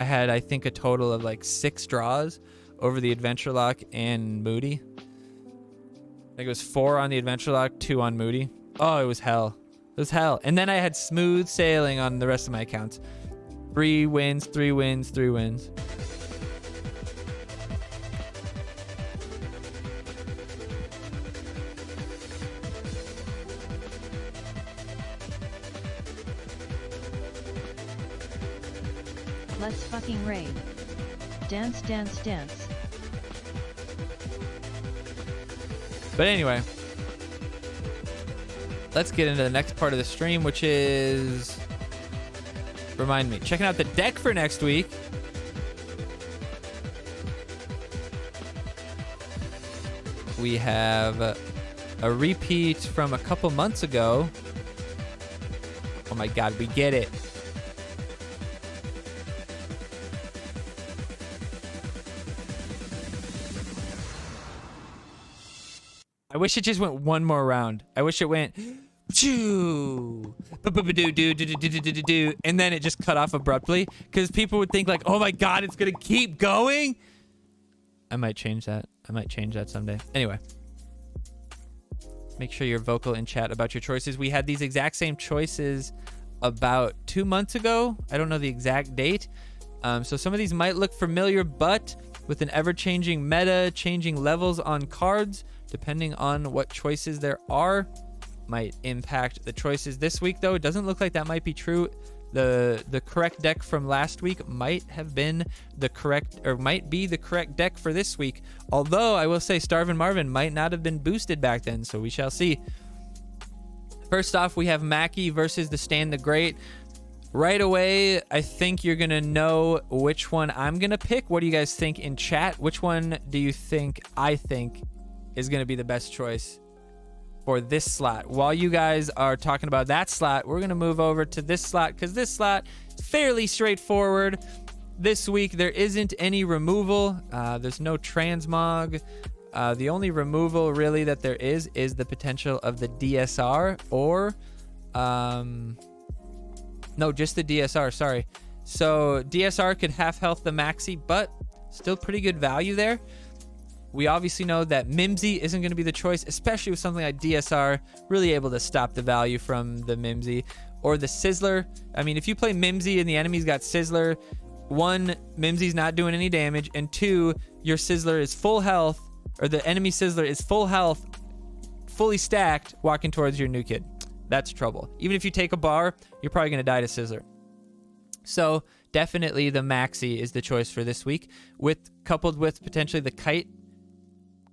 I had, I think, a total of like 6 draws over the Adventure Lock and Moody. I think it was 4 on the Adventure Lock, 2 on Moody. Oh, it was hell. It was hell. And then I had smooth sailing on the rest of my accounts. 3 wins, 3 wins, 3 wins. Let's fucking raid. Dance, dance, dance. But anyway, let's get into the next part of the stream, which is, remind me, checking out the deck for next week. We have a repeat from a couple months ago. Oh my God, we get it. I wish it just went one more round. I wish it went choo, and then it just cut off abruptly, because people would think like, oh my God, it's gonna keep going. I might change that. I might change that someday. Anyway, make sure you're vocal in chat about your choices. We had these exact same choices about 2 months ago. I don't know the exact date. So some of these might look familiar, but with an ever-changing meta, changing levels on cards, depending on what choices there are, might impact the choices this week. Though it doesn't look like that might be true. The correct deck from last week might have been the correct, or might be the correct deck for this week. Although I will say Starvin' Marvin might not have been boosted back then, so we shall see. First off, we have Mackie versus the Stan the Great. Right away, I think you're gonna know which one I'm gonna pick. What do you guys think in chat? Which one do you think I think is gonna be the best choice for this slot? While you guys are talking about that slot, we're gonna move over to this slot, because this slot is fairly straightforward. This week there isn't any removal. There's no transmog. The only removal really that there is the potential of the DSR, or no, just the DSR, sorry. So DSR could half health the Maxi, but still pretty good value there. We obviously know that Mimsy isn't going to be the choice, especially with something like DSR, really able to stop the value from the Mimsy. Or the Sizzler. I mean, if you play Mimsy and the enemy's got Sizzler, one, Mimsy's not doing any damage, and two, your Sizzler is full health, or the enemy Sizzler is full health, fully stacked, walking towards your new kid. That's trouble. Even if you take a bar, you're probably going to die to Sizzler. So definitely the Maxi is the choice for this week, coupled with potentially the Kite.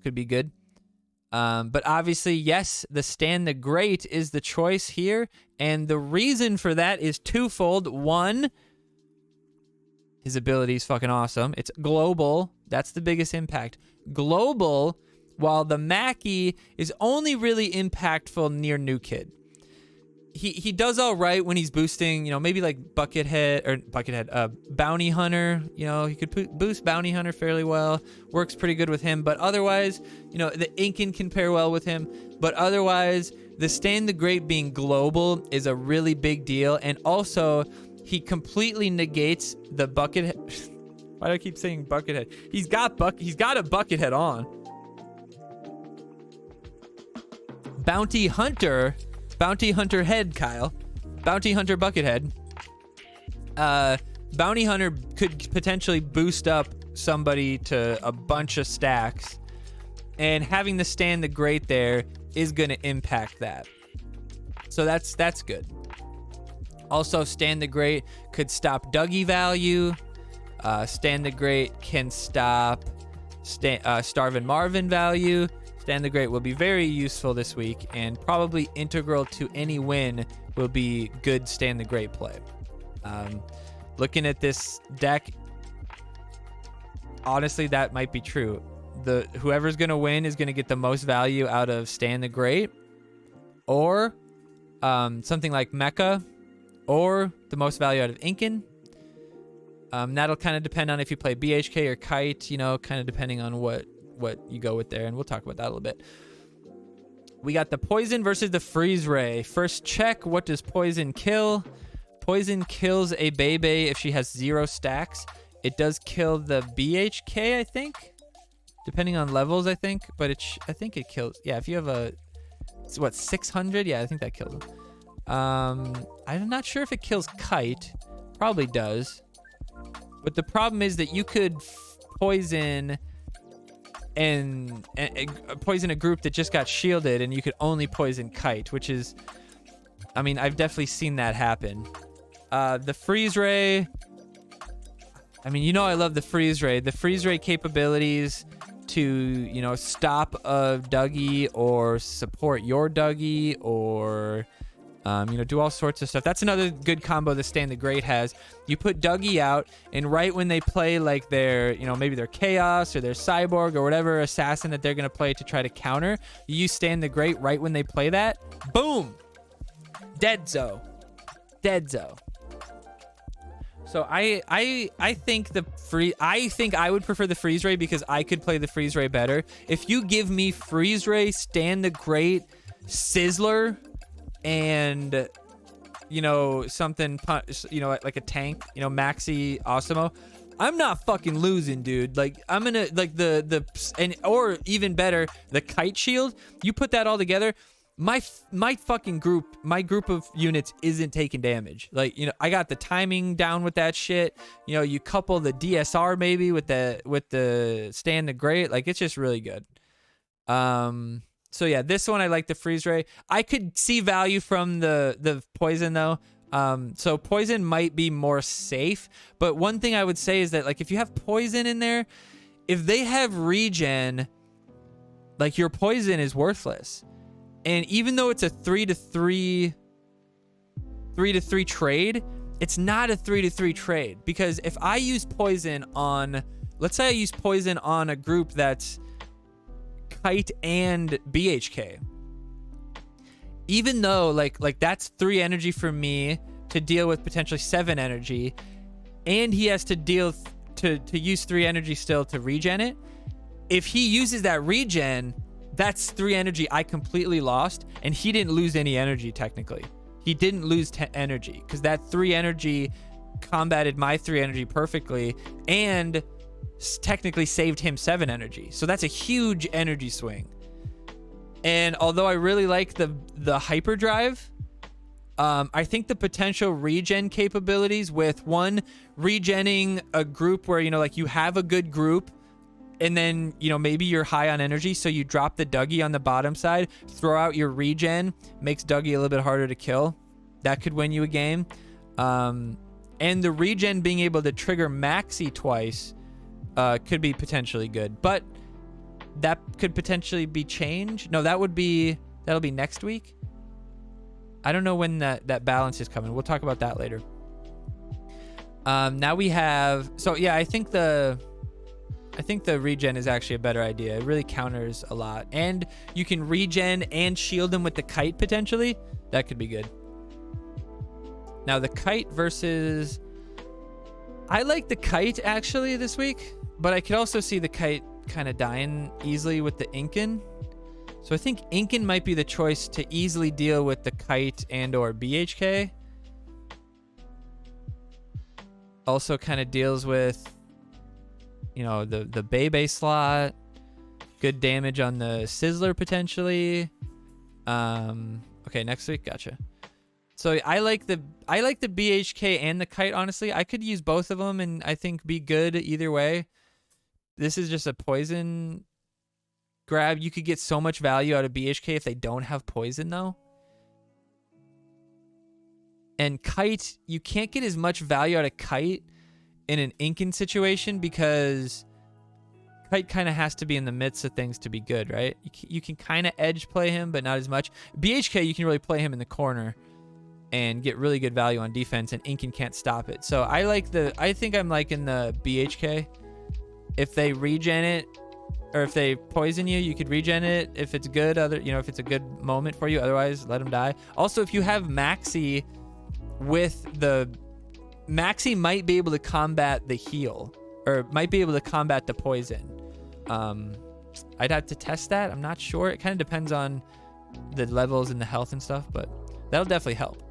Could be good. But obviously, yes, the Stan the Great is the choice here. And the reason for that is twofold. One, his ability is fucking awesome. It's global. That's the biggest impact. Global, while the Mackie is only really impactful near new kid. He does all right when he's boosting, you know, maybe like Bounty Hunter. You know, he could boost Bounty Hunter fairly well. Works pretty good with him. But otherwise, you know, the Incan can pair well with him. But otherwise, the Stan the Great being global is a really big deal. And also, he completely negates the Buckethead. Why do I keep saying Buckethead? He's got a Buckethead on. Bounty Hunter head, Kyle. Bounty Hunter Buckethead. Bounty Hunter could potentially boost up somebody to a bunch of stacks. And having the Stan the Great there is going to impact that. So that's good. Also, Stan the Great could stop Dougie value. Stan the Great can stop Starvin' Marvin value. Stan the Great will be very useful this week, and probably integral to any win will be good Stan the Great play. Looking at this deck, honestly, that might be true. Whoever's going to win is going to get the most value out of Stan the Great, or something like Mecha, or the most value out of Incan. That'll kind of depend on if you play BHK or Kite, you know, kind of depending on what you go with there, and we'll talk about that a little bit. We got the Poison versus the Freeze Ray. First check, what does Poison kill? Poison kills a Bebe if she has 0 stacks. It does kill the BHK, I think, depending on levels, I think, but I think it kills. Yeah, if you have 600? Yeah, I think that kills him. I'm not sure if it kills Kite. Probably does. But the problem is that you could poison and poison a group that just got shielded, and you could only poison Kite, which is, I mean, I've definitely seen that happen. The Freeze Ray, I mean, you know I love the freeze ray. The freeze ray capabilities to, you know, stop a Dougie or support your Dougie or, you know, do all sorts of stuff. That's another good combo that Stan the Great has. You put Dougie out, and right when they play like their, you know, maybe their Chaos or their Cyborg or whatever assassin that they're going to play to try to counter, you use Stan the Great right when they play that. Boom! Deadzo. Deadzo. So I think I would prefer the freeze ray because I could play the freeze ray better. If you give me freeze ray, Stan the Great, Sizzler, and you know something, you know, like a tank, you know, Maxi Osimo, I'm not fucking losing, dude. Like I'm gonna like or even better, the kite shield. You put that all together. My fucking group, my group of units isn't taking damage. Like, you know, I got the timing down with that shit. You know, you couple the DSR maybe with the Stan the Great. Like, it's just really good. So yeah, this one I like the freeze ray. I could see value from the poison though. So poison might be more safe. But one thing I would say is that like if you have poison in there, if they have regen, like your poison is worthless. And even though it's a 3-3 trade, it's not a 3-3 trade, because if I use poison on, let's say I use poison on a group that's Kite and BHK, even though like that's 3 energy for me to deal with potentially 7 energy, and he has to deal to use 3 energy still to regen it. If he uses that regen, that's 3 energy I completely lost, and he didn't lose any energy technically. He didn't lose energy because that 3 energy combated my 3 energy perfectly and technically saved him 7 energy. So that's a huge energy swing. And although I really like the hyperdrive, I think the potential regen capabilities with one, regenning a group where, you know, like you have a good group, and then, you know, maybe you're high on energy, so you drop the Dougie on the bottom side, throw out your regen, makes Dougie a little bit harder to kill. That could win you a game. And the regen being able to trigger Maxi twice could be potentially good. But that could potentially be changed. No, that'll be next week. I don't know when that balance is coming. We'll talk about that later. Now we have... So, yeah, I think the regen is actually a better idea. It really counters a lot. And you can regen and shield them with the kite potentially. That could be good. Now the kite versus... I like the kite actually this week, but I could also see the kite kind of dying easily with the Incan. So I think Incan might be the choice to easily deal with the kite and or BHK. Also kind of deals with, you know, the Bebe slot, good damage on the Sizzler potentially. Okay, next week, gotcha. So I like the BHK and the kite. Honestly, I could use both of them and I think be good either way. This is just a poison grab. You could get so much value out of BHK if they don't have poison though. And kite, you can't get as much value out of kite in an Incan situation because kite kind of has to be in the midst of things to be good, right? You can kind of edge play him, but not as much. BHK, you can really play him in the corner and get really good value on defense, and Incan can't stop it. So I think I'm liking the BHK. If they regen it, or if they poison you, you could regen it if it's good. If it's a good moment for you. Otherwise, let them die. Also, if you have Maxi Maxi might be able to combat the heal, or might be able to combat the poison. I'd have to test that. I'm not sure. It kind of depends on the levels and the health and stuff, but that'll definitely help.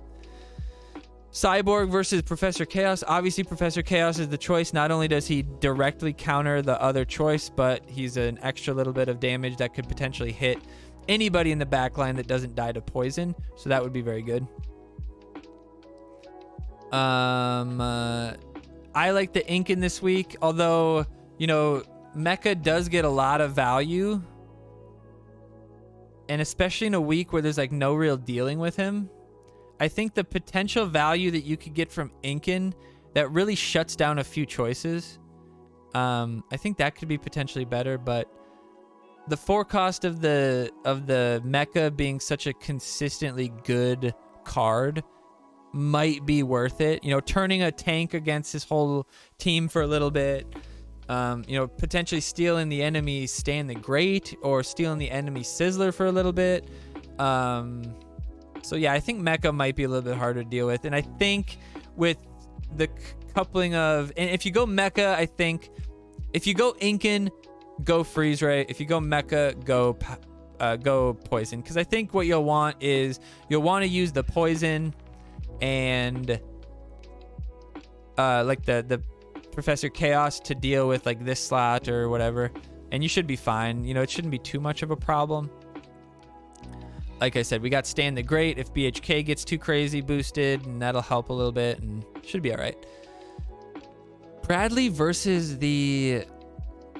Cyborg versus Professor Chaos. Obviously, Professor Chaos is the choice. Not only does he directly counter the other choice, but he's an extra little bit of damage that could potentially hit anybody in the backline that doesn't die to poison. So that would be very good. I like the Incan this week, although, you know, Mecha does get a lot of value, and especially in a week where there's like no real dealing with him. I think the potential value that you could get from Incan that really shuts down a few choices. I think that could be potentially better, but the forecast of the mecha being such a consistently good card might be worth it. You know, turning a tank against his whole team for a little bit. You know, potentially stealing the enemy Stand the Great or stealing the enemy Sizzler for a little bit. So yeah, I think mecha might be a little bit harder to deal with. And I think with the coupling of, and if you go mecha, I think if you go Incan, go Freeze Ray. If you go mecha, go Poison. Because I think what you'll want is you'll want to use the Poison and like the Professor Chaos to deal with like this slot or whatever, and you should be fine. You know, it shouldn't be too much of a problem. Like I said, we got Stand the Great if BHK gets too crazy boosted, and that'll help a little bit, and should be all right. Bradley versus the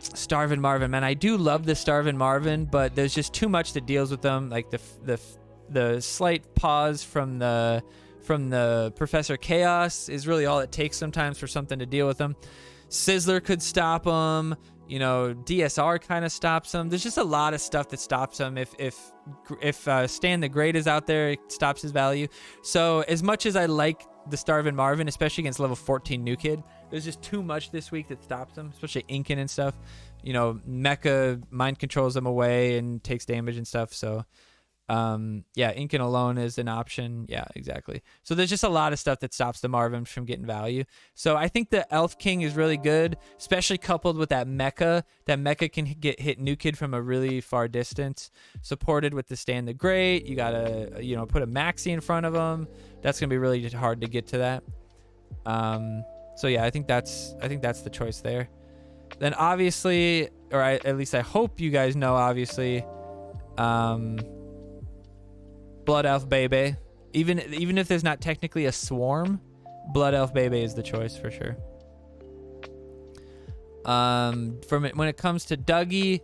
Starvin' Marvin. Man, I do love the Starvin' Marvin, but there's just too much that deals with them. Like the slight pause from the Professor Chaos is really all it takes sometimes for something to deal with them. Sizzler could stop them. You know, DSR kind of stops them. There's just a lot of stuff that stops them. If Stan the Great is out there, it stops his value. So as much as I like the Starvin' Marvin, especially against level 14 New Kid, there's just too much this week that stops him, especially Incan and stuff. You know, Mecha mind controls them away and takes damage and stuff. So yeah, Incan alone is an option. Yeah, exactly. So there's just a lot of stuff that stops the Marvin from getting value. So I think the Elf King is really good, especially coupled with that Mecha. That Mecha can hit New Kid from a really far distance. Supported with the Stand the Great. You gotta, you know, put a Maxi in front of him. That's gonna be really hard to get to that. So yeah, I think that's the choice there. Then obviously, or at least I hope you guys know, obviously, Blood Elf Bebe. Even if there's not technically a swarm, Blood Elf Bebe is the choice for sure. When it comes to Dougie,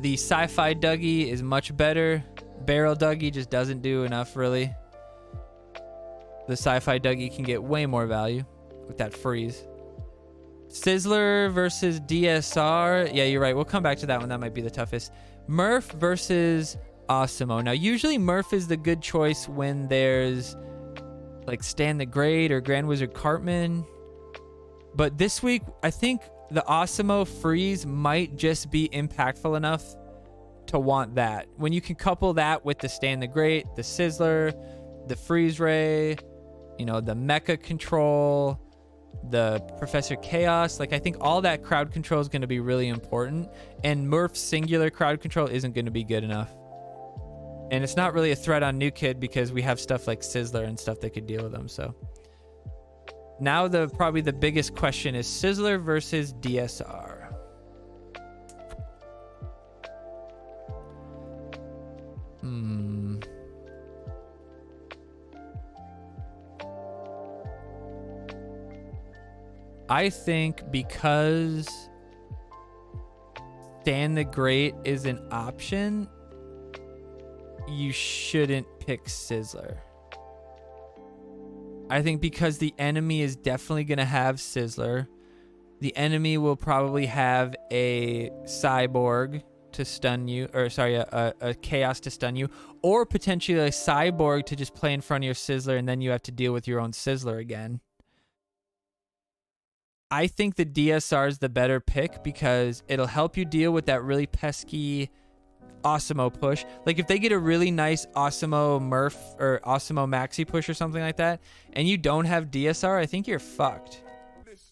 the Sci-Fi Dougie is much better. Barrel Dougie just doesn't do enough, really. The Sci-Fi Dougie can get way more value with that freeze. Sizzler versus DSR. Yeah, you're right. We'll come back to that one. That might be the toughest. Murph versus Osimo. Now, usually Murph is the good choice when there's like Stan the Great or Grand Wizard Cartman. But this week, I think the Osimo freeze might just be impactful enough to want that. When you can couple that with the Stan the Great, the Sizzler, the Freeze Ray, you know, the Mecha control, the Professor Chaos, like I think all that crowd control is going to be really important, and Murph's singular crowd control isn't going to be good enough. And it's not really a threat on New Kid because we have stuff like Sizzler and stuff that could deal with them. So now probably the biggest question is Sizzler versus DSR. I think because Stan the Great is an option, you shouldn't pick Sizzler. I think because the enemy is definitely going to have Sizzler, the enemy will probably have a Cyborg to stun you, or sorry, a Chaos to stun you, or potentially a Cyborg to just play in front of your Sizzler, and then you have to deal with your own Sizzler again. I think the DSR is the better pick because it'll help you deal with that really pesky Osimo push. Like if they get a really nice Osimo Murph or Osimo Maxi push or something like that, and you don't have DSR, I think you're fucked.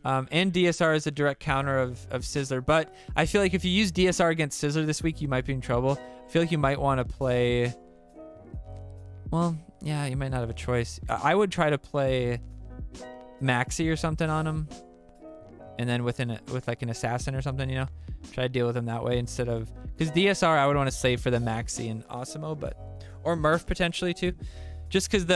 And DSR is a direct counter of Sizzler. But I feel like if you use DSR against Sizzler this week, you might be in trouble. I feel like you might want to play... Well, yeah, you might not have a choice. I would try to play Maxi or something on him. And then with like an assassin or something, you know, try to deal with him that way instead of, because DSR I would want to save for the Maxi and Osimo, or Murph potentially too, just because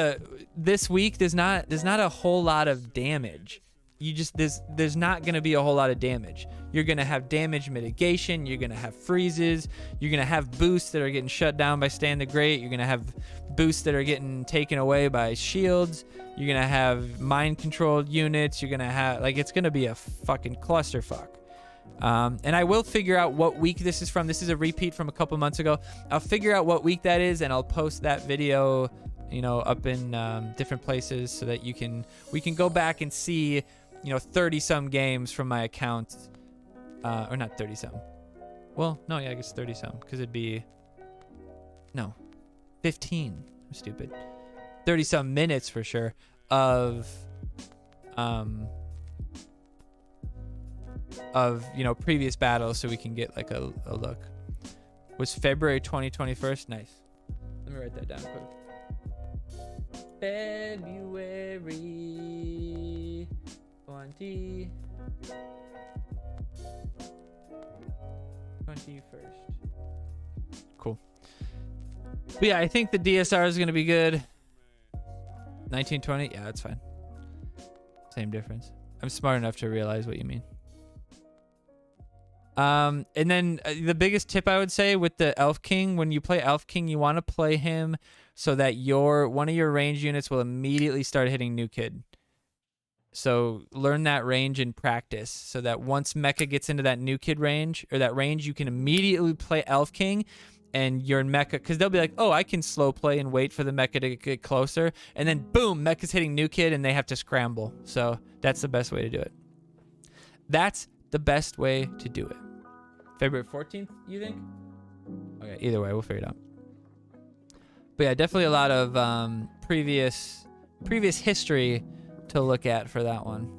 this week there's not a whole lot of damage. there's not going to be a whole lot of damage. You're going to have damage mitigation, you're going to have freezes, you're going to have boosts that are getting shut down by Stand the Great, you're going to have boosts that are getting taken away by shields, you're going to have mind controlled units, you're going to have, like, it's going to be a fucking clusterfuck. And I will figure out what week this is from. This is a repeat from a couple months ago. I'll figure out what week that is, and I'll post that video, you know, up in different places so that we can go back and see, you know, 30 some games from my account, or not 30 some. Well, no, yeah, I guess 30 some, because it'd be 15. I'm stupid. 30 some minutes for sure of you know, previous battles, so we can get like a look. Was February 2021st? Nice. Let me write that down quick. February 21st. Cool. But yeah, I think the DSR is going to be good. 1920? Yeah, that's fine. Same difference. I'm smart enough to realize what you mean. And then the biggest tip I would say with the Elf King, when you play Elf King, you want to play him so that one of your range units will immediately start hitting New Kid. So learn that range in practice so that once Mecha gets into that New Kid range, or that range, you can immediately play Elf King, and your Mecha, because they'll be like, oh, I can slow play and wait for the Mecha to get closer, and then boom, Mecha's hitting New Kid and they have to scramble. So that's the best way to do it. That's the best way to do it. February 14th, you think? Okay, either way, we'll figure it out. But yeah, definitely a lot of previous history to look at for that one.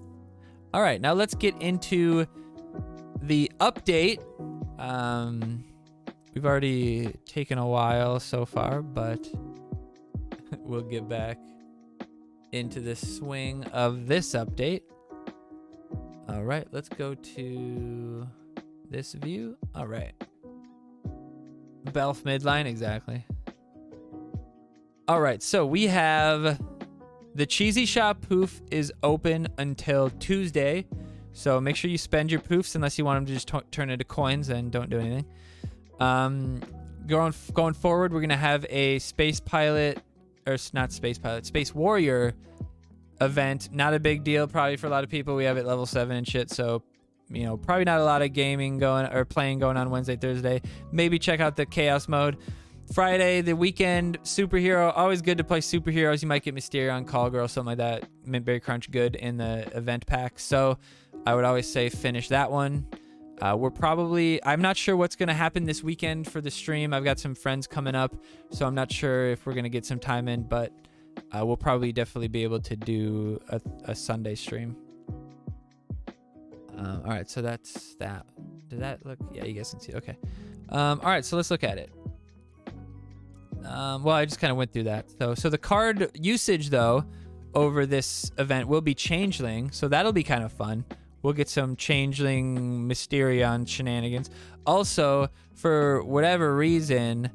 All right, now let's get into the update. We've already taken a while so far, but we'll get back into the swing of this update. All right, let's go to this view. All right. Belf midline, exactly. All right, so we have the Cheesy Shop poof is open until Tuesday. So make sure you spend your poofs unless you want them to just turn into coins, and don't do anything. Going forward, we're going to have a Space Pilot, or not Space Pilot, Space Warrior event. Not a big deal probably for a lot of people. We have it level 7 and shit, so you know, probably not a lot of gaming playing going on Wednesday, Thursday. Maybe check out the Chaos mode. Friday, the weekend, Superhero. Always good to play Superheroes. You might get Mysterion, Call Girl, something like that. Mintberry Crunch good in the event pack. So I would always say finish that one. I'm not sure what's going to happen this weekend for the stream. I've got some friends coming up, so I'm not sure if we're going to get some time in, but we'll probably definitely be able to do a Sunday stream. All right, so that's that. Did that look? Yeah, you guys can see. Okay. All right, so let's look at it. Well, I just kind of went through that. So the card usage, though, over this event will be Changeling, so that'll be kind of fun. We'll get some Changeling Mysterion shenanigans. Also, for whatever reason,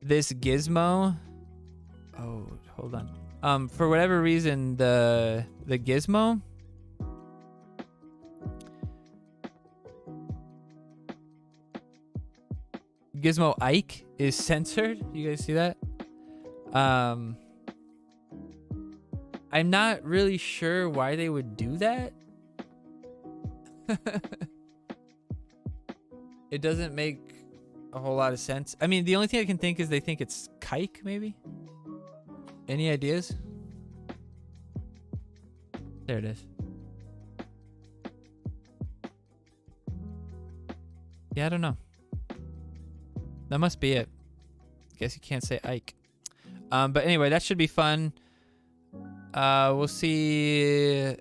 this Gizmo... Oh, hold on. For whatever reason, the Gizmo... Gizmo Ike is censored. You guys see that? I'm not really sure why they would do that. It doesn't make a whole lot of sense. I mean, the only thing I can think is they think it's Kike, maybe? Any ideas? There it is. Yeah, I don't know. That must be it. Guess you can't say Ike. But anyway, that should be fun. We'll see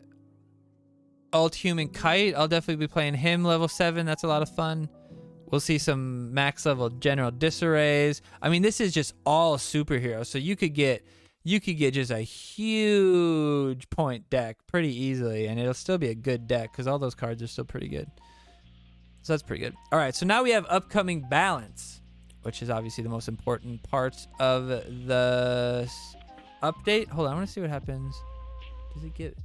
Alt Human Kite. I'll definitely be playing him level 7. That's a lot of fun. We'll see some max level General Disarrays. I mean, this is just all superheroes, so you could get just a huge point deck pretty easily, and it'll still be a good deck because all those cards are still pretty good. So that's pretty good. All right, so now we have upcoming balance, which is obviously the most important part of the update. Hold on, I want to see what happens. Does it get...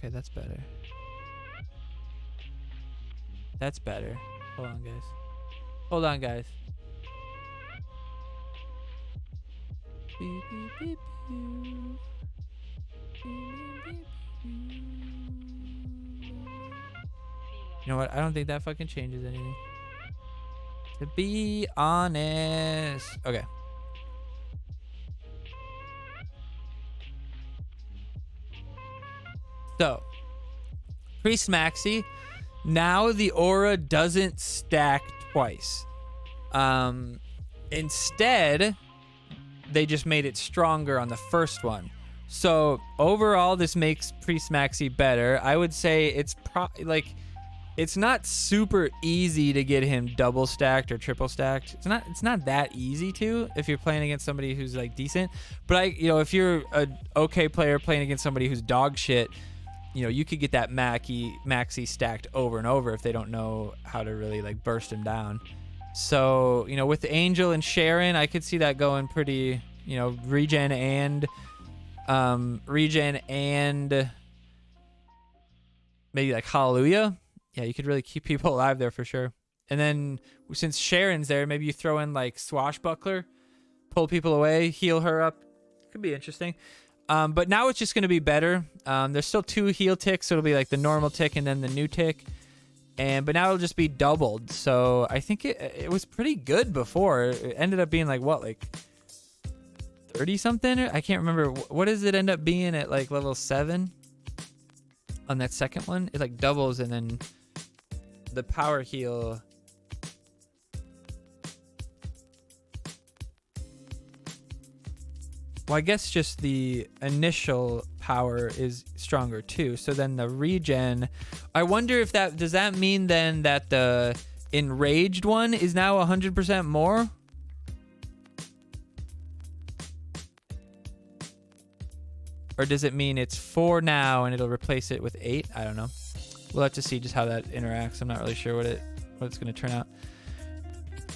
Okay, that's better. That's better. Hold on, guys. Hold on, guys. Beep, beep, beep, beep. You know what? I don't think that fucking changes anything. To be honest. Okay. So, Priest Maxi. Now the aura doesn't stack twice. Instead, they just made it stronger on the first one. So overall, this makes Priest Maxi better. I would say it's it's not super easy to get him double stacked or triple stacked. It's not that easy to if you're playing against somebody who's like decent. But if you're an okay player playing against somebody who's dog shit, you could get that Maxi stacked over and over if they don't know how to really like burst him down. So, with Angel and Sharon, I could see that going pretty, regen and maybe like Hallelujah. Yeah, you could really keep people alive there for sure. And then since Sharon's there, maybe you throw in like Swashbuckler, pull people away, heal her up. Could be interesting. But now it's just going to be better. There's still 2 heal ticks, so it'll be like the normal tick and then the new tick. But now it'll just be doubled. So I think it was pretty good before. It ended up being like 30 something? I can't remember. What does it end up being at like level 7 on that second one? It like doubles and then the power heal. Well, I guess just the initial power is stronger too. So then the regen, I wonder if does that mean then that the enraged one is now 100% more? Or does it mean it's 4 now and it'll replace it with 8? I don't know. We'll have to see just how that interacts. I'm not really sure what it's going to turn out.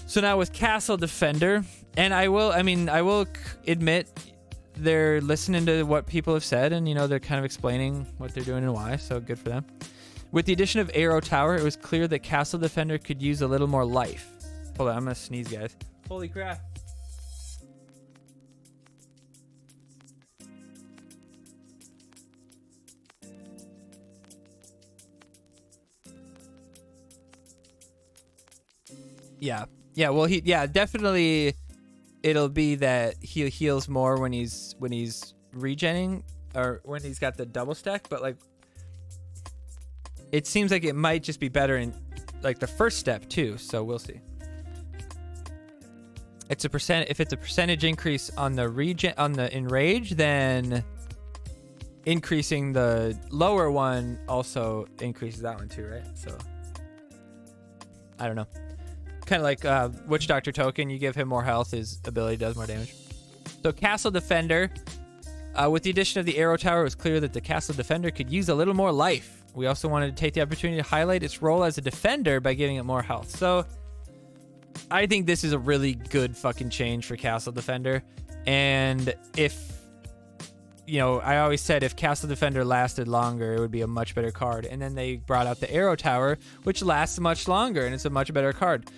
So now with Castle Defender, and I will admit they're listening to what people have said, and they're kind of explaining what they're doing and why, so good for them. With the addition of Arrow Tower, it was clear that Castle Defender could use a little more life. Hold on, I'm gonna sneeze, guys. Holy crap. Yeah, well, definitely it'll be that he heals more when he's regenning or when he's got the double stack, but like it seems like it might just be better in like the first step too, so we'll see. If it's a percentage increase on the enrage, then increasing the lower one also increases that one too, right? So I don't know. Kind of like Witch Doctor token, you give him more health, his ability does more damage. So Castle Defender, with the addition of the Arrow Tower, it was clear that the Castle Defender could use a little more life. We also wanted to take the opportunity to highlight its role as a defender by giving it more health. So I think this is a really good fucking change for Castle Defender. And if, I always said if Castle Defender lasted longer, it would be a much better card. And then they brought out the Arrow Tower, which lasts much longer, and it's a much better card.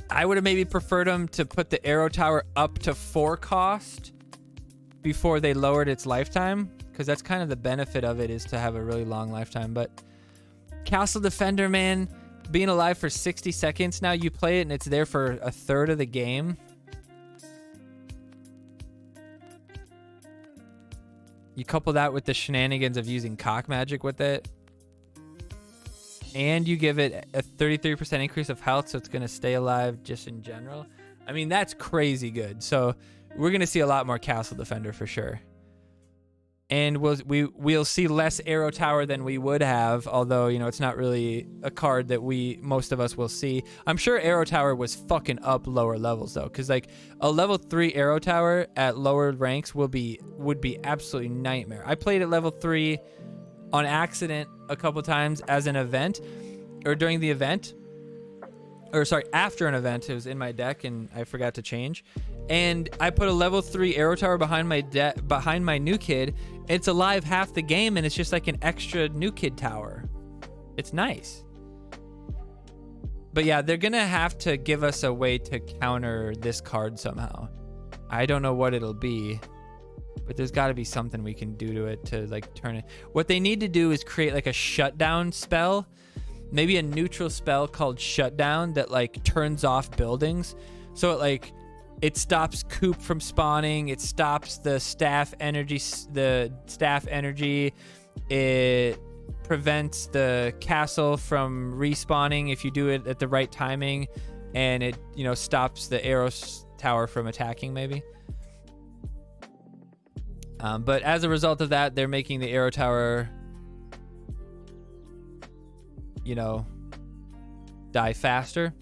I would have maybe preferred them to put the Arrow Tower up to 4 cost before they lowered its lifetime, because that's kind of the benefit of it, is to have a really long lifetime. But Castle Defender, man, being alive for 60 seconds now, you play it and it's there for a third of the game. You couple that with the shenanigans of using cock magic with it, and you give it a 33% increase of health, so it's going to stay alive just in general. I mean, that's crazy good. So we're going to see a lot more Castle Defender for sure. And we'll see less Arrow Tower than we would have, although, it's not really a card that most of us will see. I'm sure Arrow Tower was fucking up lower levels, though, because like a level 3 Arrow Tower at lower ranks would be absolutely nightmare. I played at level 3 on accident a couple times as an event, or during the event, or sorry, after an event. It was in my deck and I forgot to change, and I put a level 3 arrow tower behind my new kid. It's alive half the game, and it's just like an extra new kid tower. It's nice. But yeah, they're gonna have to give us a way to counter this card somehow. I don't know what it'll be, but there's got to be something we can do to it to like turn it. What they need to do is create like a shutdown spell, maybe a neutral spell called shutdown that like turns off buildings. So it like, it stops Coop from spawning. It stops the staff energy. It prevents the castle from respawning if you do it at the right timing, and it, you know, stops the arrow tower from attacking maybe. But as a result of that, they're making the arrow tower, you know, die faster.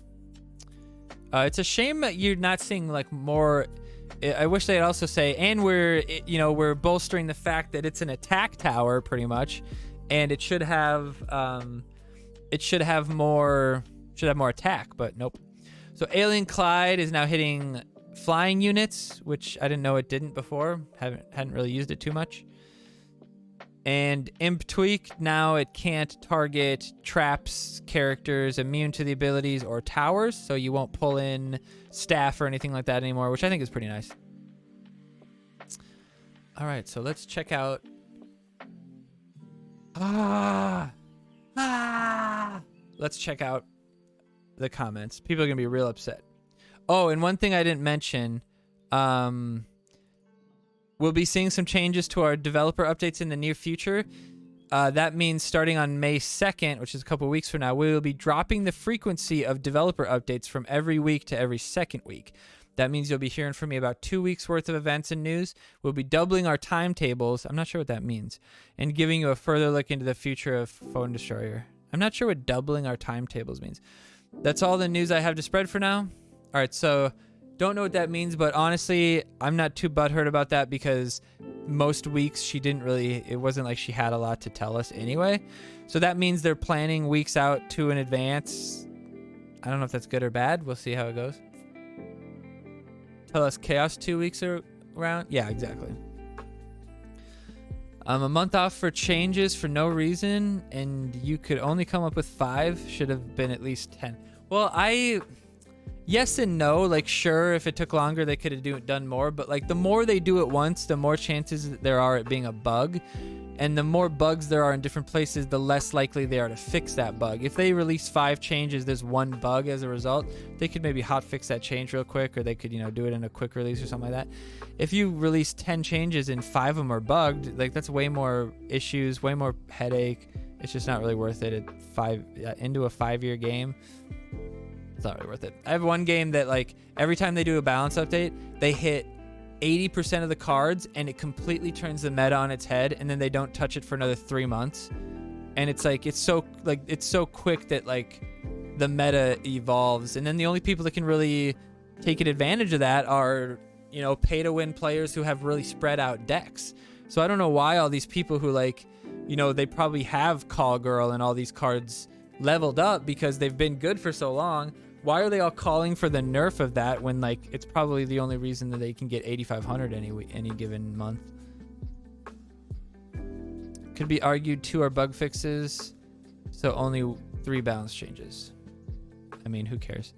It's a shame that you're not seeing like more. I wish they'd also say, and we're bolstering the fact that it's an attack tower pretty much, and it should have more attack, but nope. So Alien Clyde is now hitting flying units, which I didn't know it didn't before. Hadn't really used it too much. And Imp Tweak, now it can't target traps, characters immune to the abilities, or towers, so you won't pull in staff or anything like that anymore, which I think is pretty nice. All right, so let's check out. Let's check out the comments. People are gonna be real upset. Oh, and one thing I didn't mention, we'll be seeing some changes to our developer updates in the near future. That means starting on May 2nd, which is a couple weeks from now, we will be dropping the frequency of developer updates from every week to every second week. That means you'll be hearing from me about 2 weeks worth of events and news. We'll be doubling our timetables. I'm not sure what that means. And giving you a further look into the future of Phone Destroyer. I'm not sure what doubling our timetables means. That's all the news I have to spread for now. All right, so don't know what that means, but honestly, I'm not too butthurt about that because most weeks it wasn't like she had a lot to tell us anyway. So that means they're planning weeks out to in advance. I don't know if that's good or bad. We'll see how it goes. Tell us Chaos 2 weeks around. Yeah, exactly. A month off for changes for no reason, and you could only come up with 5. Should have been at least 10. Well, yes and no. Like, sure, if it took longer, they could have done more. But like, the more they do it once, the more chances there are it being a bug. And the more bugs there are in different places, the less likely they are to fix that bug. If they release 5 changes, there's 1 bug as a result, they could maybe hot fix that change real quick, or they could, do it in a quick release or something like that. If you release 10 changes and 5 of them are bugged, like, that's way more issues, way more headache. It's just not really worth it into a 5-year game. It's not really worth it. I have one game that, like, every time they do a balance update, they hit 80% of the cards and it completely turns the meta on its head, and then they don't touch it for another 3 months. And it's like, it's so quick that, like, the meta evolves, and then the only people that can really take advantage of that are, pay to win players who have really spread out decks. So I don't know why all these people who, like, they probably have Call Girl and all these cards leveled up because they've been good for so long. Why are they all calling for the nerf of that when, like, it's probably the only reason that they can get 8,500 any given month? Could be argued 2 are bug fixes, so only 3 balance changes. I mean, who cares?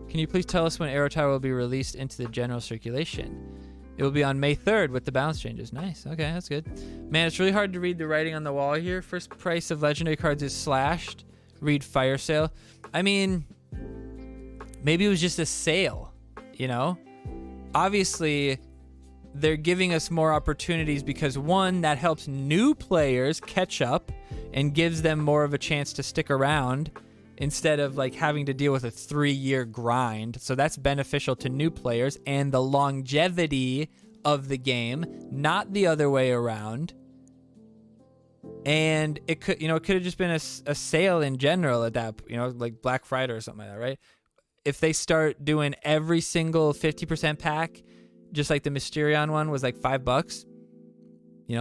Can you please tell us when Arrow Tower will be released into the general circulation? It will be on May 3rd with the balance changes. Nice. Okay, that's good. Man, it's really hard to read the writing on the wall here. First price of legendary cards is slashed. Read fire sale. I mean, maybe it was just a sale, Obviously, they're giving us more opportunities because, one, that helps new players catch up and gives them more of a chance to stick around instead of, like, having to deal with a 3-year grind. So that's beneficial to new players and the longevity of the game, not the other way around. And it could have just been a sale in general at that, like Black Friday or something like that, right? If they start doing every single 50% pack, just like the Mysterion one was like $5,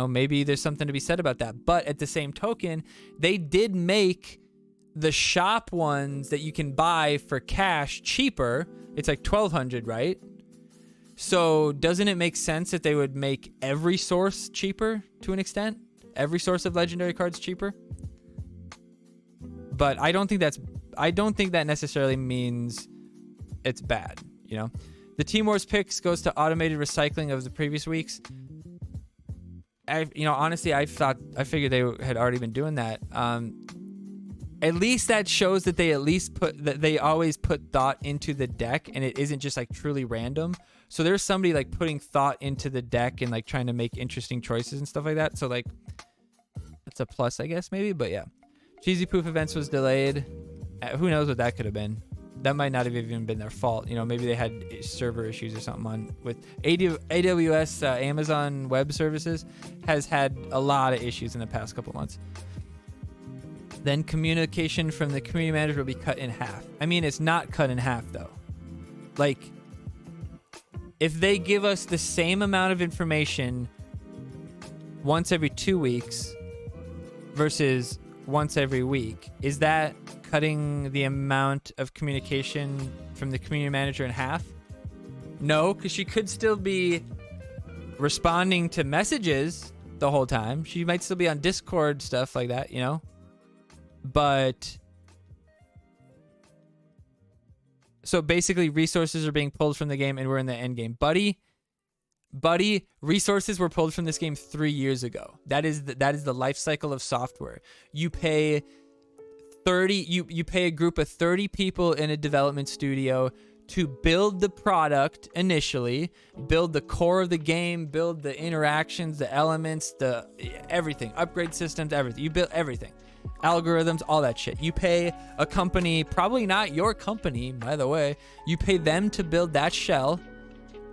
maybe there's something to be said about that. But at the same token, they did make the shop ones that you can buy for cash cheaper. It's like $1,200, right? So doesn't it make sense that they would make every source cheaper to an extent? Every source of legendary cards cheaper? But I don't think that necessarily means it's bad, you know? The Team Wars picks goes to automated recycling of the previous weeks. Honestly, I figured they had already been doing that. At least that shows that they always put thought into the deck, and it isn't just like truly random. So there's somebody like putting thought into the deck and like trying to make interesting choices and stuff like that. So like, it's a plus, I guess, maybe. But yeah, Cheesy Poof events was delayed. Who knows what that could have been? That might not have even been their fault. You know, maybe they had server issues or something with AWS. Amazon Web Services has had a lot of issues in the past couple months. Then communication from the community manager will be cut in half. I mean, it's not cut in half though. Like, if they give us the same amount of information once every 2 weeks versus once every week, is that cutting the amount of communication from the community manager in half? No, because she could still be responding to messages the whole time. She might still be on Discord, stuff like that, you know? But so basically resources are being pulled from the game and we're in the end game. Buddy, resources were pulled from this game 3 years ago. That is the life cycle of software. You pay 30 you pay a group of 30 people in a development studio to build the product initially, build the core of the game, build the interactions, the elements, the everything, upgrade systems, everything. You build everything. Algorithms, all that shit. You pay a company, probably not your company, by the way, you pay them to build that shell,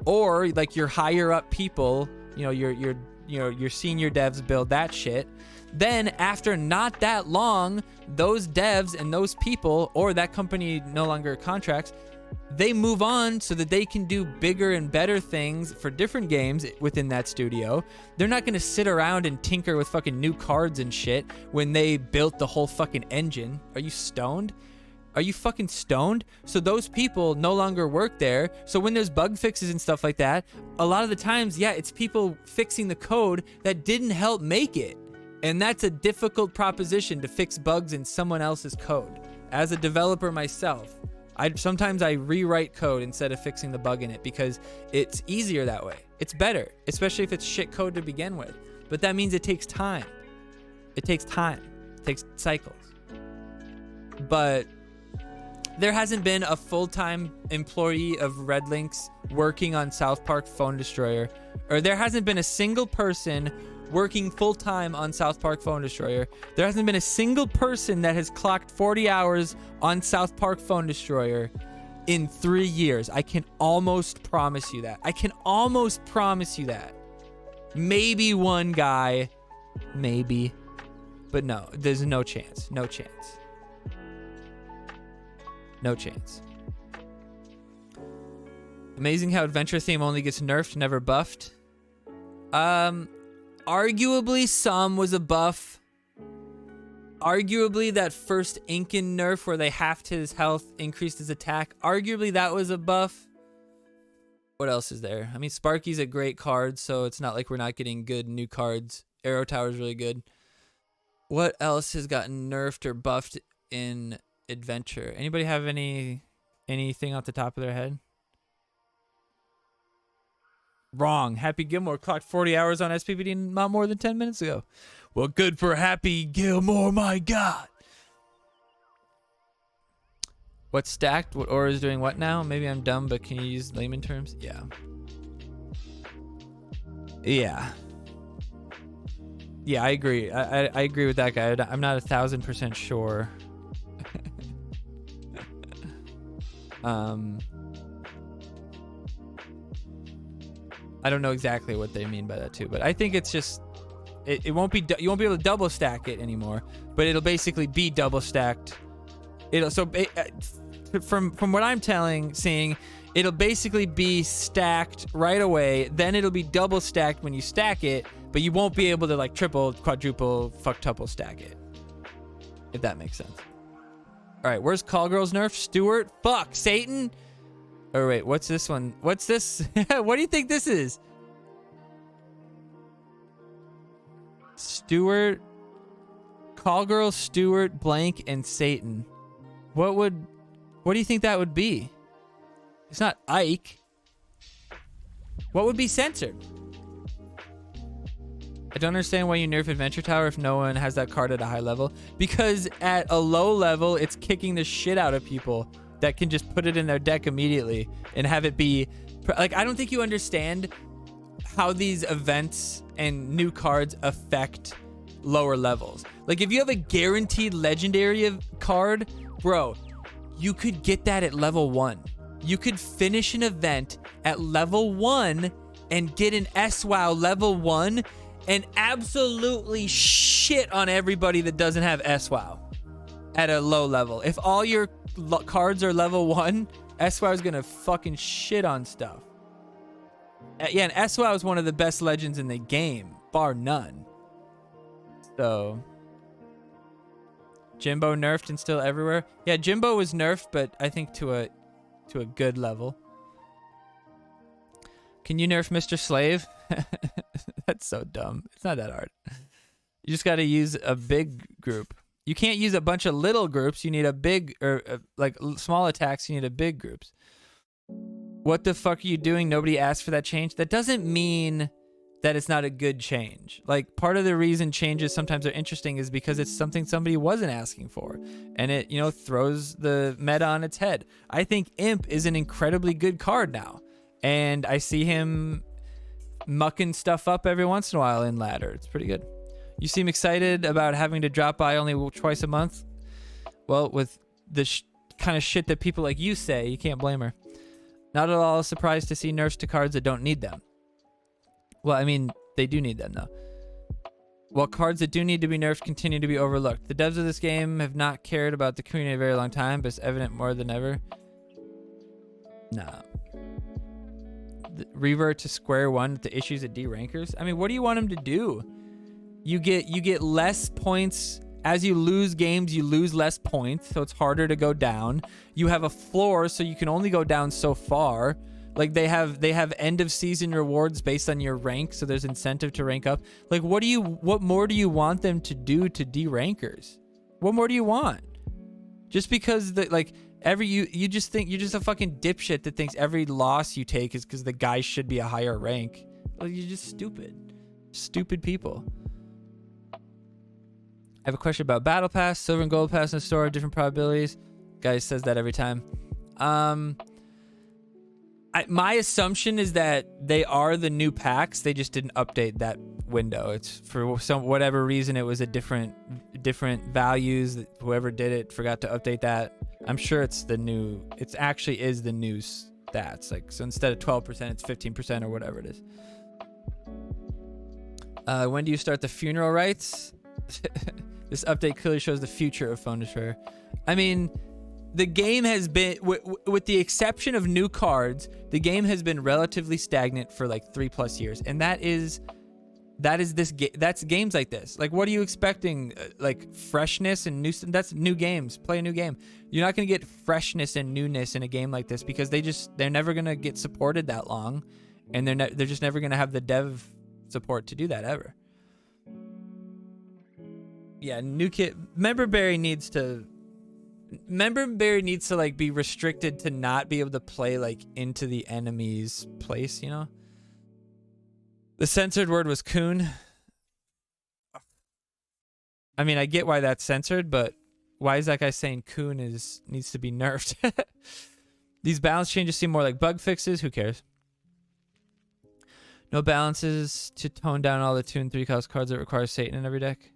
or like your higher up people, your senior devs build that shit. Then after not that long, those devs and those people, or that company no longer contracts, they move on so that they can do bigger and better things for different games within that studio. They're not going to sit around and tinker with fucking new cards and shit when they built the whole fucking engine. Are you stoned? Are you fucking stoned? So those people no longer work there. So when there's bug fixes and stuff like that, a lot of the times, yeah, it's people fixing the code that didn't help make it. And that's a difficult proposition to fix bugs in someone else's code. As a developer myself, sometimes I rewrite code instead of fixing the bug in it because it's easier that way. It's better, especially if it's shit code to begin with. But that means it takes time. It takes time. It takes cycles. But there hasn't been a full-time employee of Red Links working on South Park Phone Destroyer, or there hasn't been a single person working full-time on South Park Phone Destroyer. There hasn't been a single person that has clocked 40 hours on South Park Phone Destroyer in 3 years. I can almost promise you that. Maybe one guy, maybe, but no, there's no chance. No chance. Amazing how adventure theme only gets nerfed, never buffed. Arguably, some was a buff. Arguably, that first Incan nerf where they halved his health, increased his attack. Arguably, that was a buff. What else is there? I mean, Sparky's a great card, so it's not like we're not getting good new cards. Arrow Tower's really good. What else has gotten nerfed or buffed in adventure? Anybody have anything off the top of their head? Wrong. Happy Gilmore clocked 40 hours on SPPD not more than 10 minutes ago. Well, good for Happy Gilmore, my God. What's stacked? What aura is doing what now? Maybe I'm dumb, but can you use layman terms? Yeah. Yeah, I agree. I agree with that guy. I'm not 1,000% sure. I don't know exactly what they mean by that too, but I think it's just it won't be you won't be able to double stack it anymore, but it'll basically be double stacked. From what I'm seeing, it'll basically be stacked right away. Then it'll be double stacked when you stack it, but you won't be able to like triple, quadruple, fucktuple stack it. If that makes sense. All right, where's Call Girls nerf? Stewart? Fuck, Satan? Oh wait, what's this one? What's this? What do you think this is? Stuart, Callgirl, Stuart, Blank, and Satan. What do you think that would be? It's not Ike. What would be censored? I don't understand why you nerf Adventure Tower if no one has that card at a high level. Because at a low level, it's kicking the shit out of people that can just put it in their deck immediately and have it be... Like, I don't think you understand how these events and new cards affect lower levels. Like, if you have a guaranteed legendary card, bro, you could get that at level 1. You could finish an event at level 1 and get an SWOW level 1 and absolutely shit on everybody that doesn't have SWOW at a low level. If all your cards are level 1, SWOW is gonna fucking shit on stuff. Yeah, and SWOW is one of the best legends in the game, bar none. So, Jimbo nerfed and still everywhere. Yeah, Jimbo was nerfed, but I think to a good level. Can you nerf Mr. Slave? That's so dumb. It's not that hard. You just got to use a big group. You can't use a bunch of little groups. You need a big, or like small attacks. You need a big groups. What the fuck are you doing? Nobody asked for that change. That doesn't mean that it's not a good change. Like, part of the reason changes sometimes are interesting is because it's something somebody wasn't asking for, and it, you know, throws the meta on its head. I think Imp is an incredibly good card now, and I see him mucking stuff up every once in a while in ladder. It's pretty good. You seem excited about having to drop by only twice a month. Well, with the kind of shit that people like you say, you can't blame her. Not at all surprised to see nerfs to cards that don't need them. Well, I mean, they do need them, though. While cards that do need to be nerfed continue to be overlooked. The devs of this game have not cared about the community a very long time, but it's evident more than ever. Nah. Revert to square one with the issues at D rankers. I mean, what do you want them to do? You get less points. As you lose games, you lose less points, so it's harder to go down. You have a floor, so you can only go down so far. Like, they have end of season rewards based on your rank, so there's incentive to rank up. Like, what more do you want them to do to D-rankers? What more do you want? Just because you just think you're just a fucking dipshit that thinks every loss you take is because the guy should be a higher rank. Like, you're just stupid. Stupid people. I have a question about Battle Pass. Silver and Gold Pass in the store have different probabilities. Guy says that every time. My assumption is that they are the new packs. They just didn't update that window. It's for whatever reason it was a different values. Whoever did it forgot to update that. I'm sure it's the new. It actually is the new stats. Like, so instead of 12%, it's 15% or whatever it is. When do you start the funeral rites? This update clearly shows the future of Phone Destroyer. I mean, the game has been, with the exception of new cards, the game has been relatively stagnant for like 3+ years, and that's games like this. Like, what are you expecting? Like, freshness and new? That's new games. Play a new game. You're not gonna get freshness and newness in a game like this because they're never gonna get supported that long, and they're just never gonna have the dev support to do that ever. Yeah, new kit. Member Berry needs to like be restricted to not be able to play like into the enemy's place, you know? The censored word was coon. I mean, I get why that's censored, but why is that guy saying coon needs to be nerfed? These balance changes seem more like bug fixes. Who cares? No balances to tone down all the 2 and 3 cost cards that require Satan in every deck.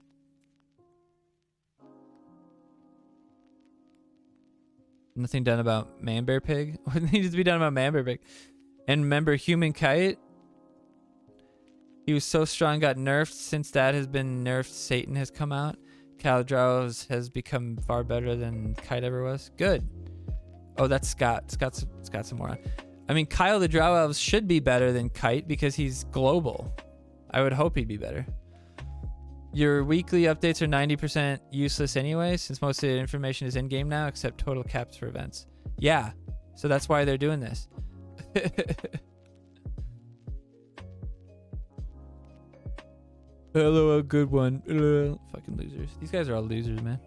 Nothing done about Manbear Pig. What needs to be done about Manbear Pig? And remember Human Kite? He was so strong, got nerfed. Since that has been nerfed, Satan has come out. Caladrow's has become far better than Kite ever was. Good. Oh, that's Scott. Scott's some more. I mean, Kyle the Drow Elves should be better than Kite because he's global. I would hope he'd be better. Your weekly updates are 90% useless anyway, since most of the information is in-game now, except total caps for events. Yeah, So that's why they're doing this. Hello, a good one. Fucking losers. These guys are all losers, man.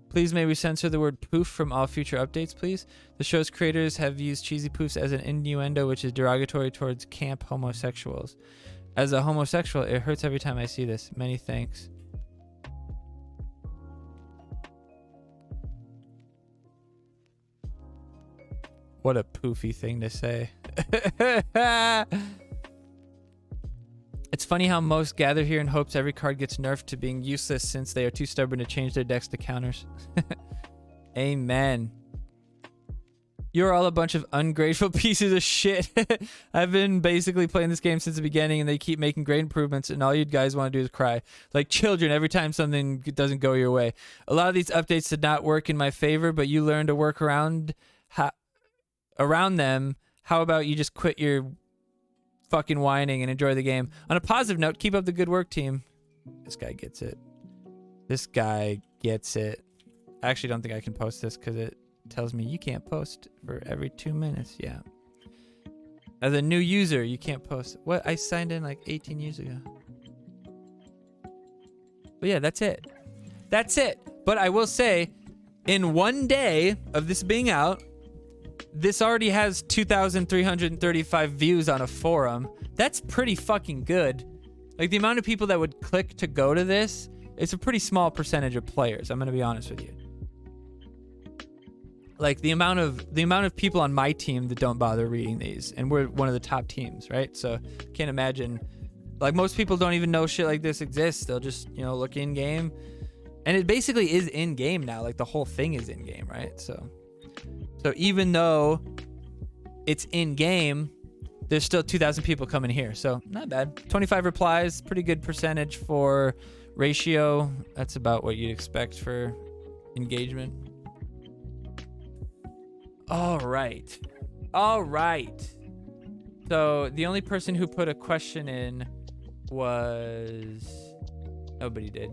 Please may we censor the word poof from all future updates, please. The show's creators have used cheesy poofs as an innuendo which is derogatory towards camp homosexuals. As a homosexual, it hurts every time I see this. Many thanks. What a poofy thing to say. It's funny how most gather here in hopes every card gets nerfed to being useless since they are too stubborn to change their decks to counters. Amen. You're all a bunch of ungrateful pieces of shit. I've been basically playing this game since the beginning and they keep making great improvements and all you guys want to do is cry. Like children every time something doesn't go your way. A lot of these updates did not work in my favor, but you learn to work around them. How about you just quit your fucking whining and enjoy the game? On a positive note, keep up the good work, team. This guy gets it. This guy gets it. I actually don't think I can post this because it tells me you can't post for every 2 minutes. Yeah. As a new user, you can't post. What? I signed in like 18 years ago. But yeah, that's it. That's it. But I will say, in 1 day of this being out, this already has 2,335 views on a forum. That's pretty fucking good. Like the amount of people that would click to go to this, it's a pretty small percentage of players. I'm gonna be honest with you. Like the amount of people on my team that don't bother reading these, and we're one of the top teams, right? So can't imagine. Like most people don't even know shit like this exists. They'll just look in game, and it basically is in game now. Like the whole thing is in game, right? So even though it's in game, there's still 2,000 people coming here. So not bad. 25 replies, pretty good percentage for ratio. That's about what you'd expect for engagement. All right. So the only person who put a question in was... Nobody did.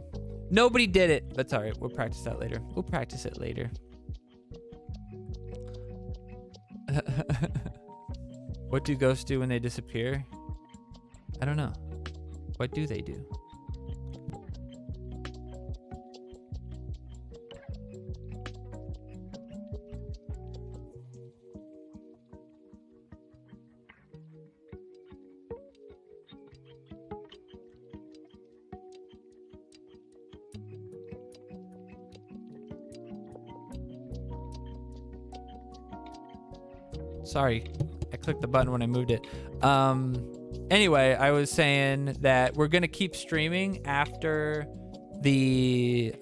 Nobody did it. That's all right. We'll practice that later. What do ghosts do when they disappear? I don't know. What do they do? Sorry, I clicked the button when I moved it. Anyway, I was saying that we're gonna keep streaming after this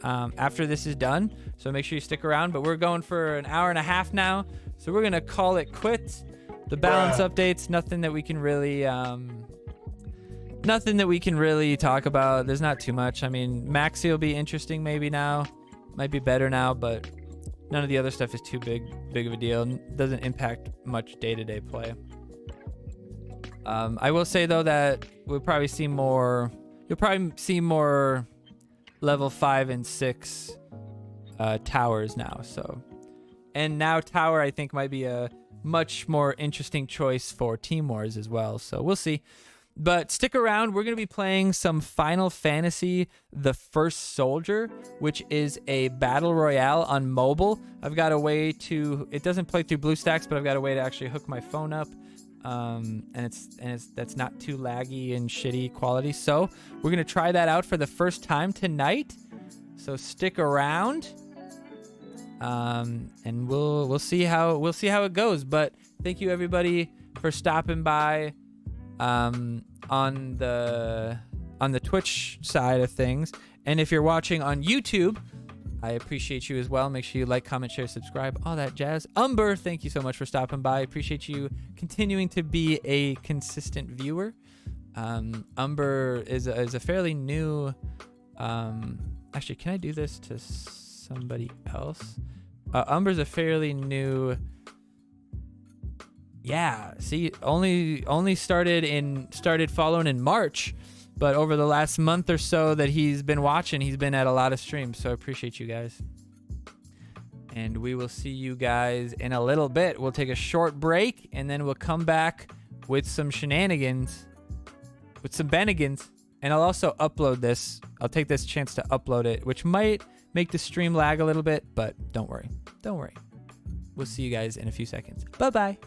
is done. So make sure you stick around. But we're going for an hour and a half now, so we're gonna call it quits. The balance updates, nothing that we can really talk about. There's not too much. I mean, Maxi will be interesting maybe now, might be better now, but none of the other stuff is too big of a deal. Doesn't impact much day-to-day play. I will say though that you'll probably see more level 5 and 6 towers now. So, and now tower I think might be a much more interesting choice for Team Wars as well. So we'll see. But stick around. We're going to be playing some Final Fantasy The First Soldier, which is a battle royale on mobile. I've got a way to... It doesn't play through BlueStacks, but I've got a way to actually hook my phone up. And that's not too laggy and shitty quality. So we're going to try that out for the first time tonight. So stick around. And we'll see how it goes. But thank you everybody for stopping by. On the Twitch side of things, and if you're watching on YouTube, I appreciate you as well. Make sure you like, comment, share, subscribe, all that jazz. Umber, thank you so much for stopping by. I appreciate you continuing to be a consistent viewer. Umber is a fairly new... actually, can I do this to somebody else? Umber's a fairly new... Yeah, see, only started following in March, but over the last month or so that he's been watching, he's been at a lot of streams, so I appreciate you guys. And we will see you guys in a little bit. We'll take a short break, and then we'll come back with some shenanigans, with some benigans. And I'll also upload this. I'll take this chance to upload it, which might make the stream lag a little bit, but don't worry. Don't worry. We'll see you guys in a few seconds. Bye-bye.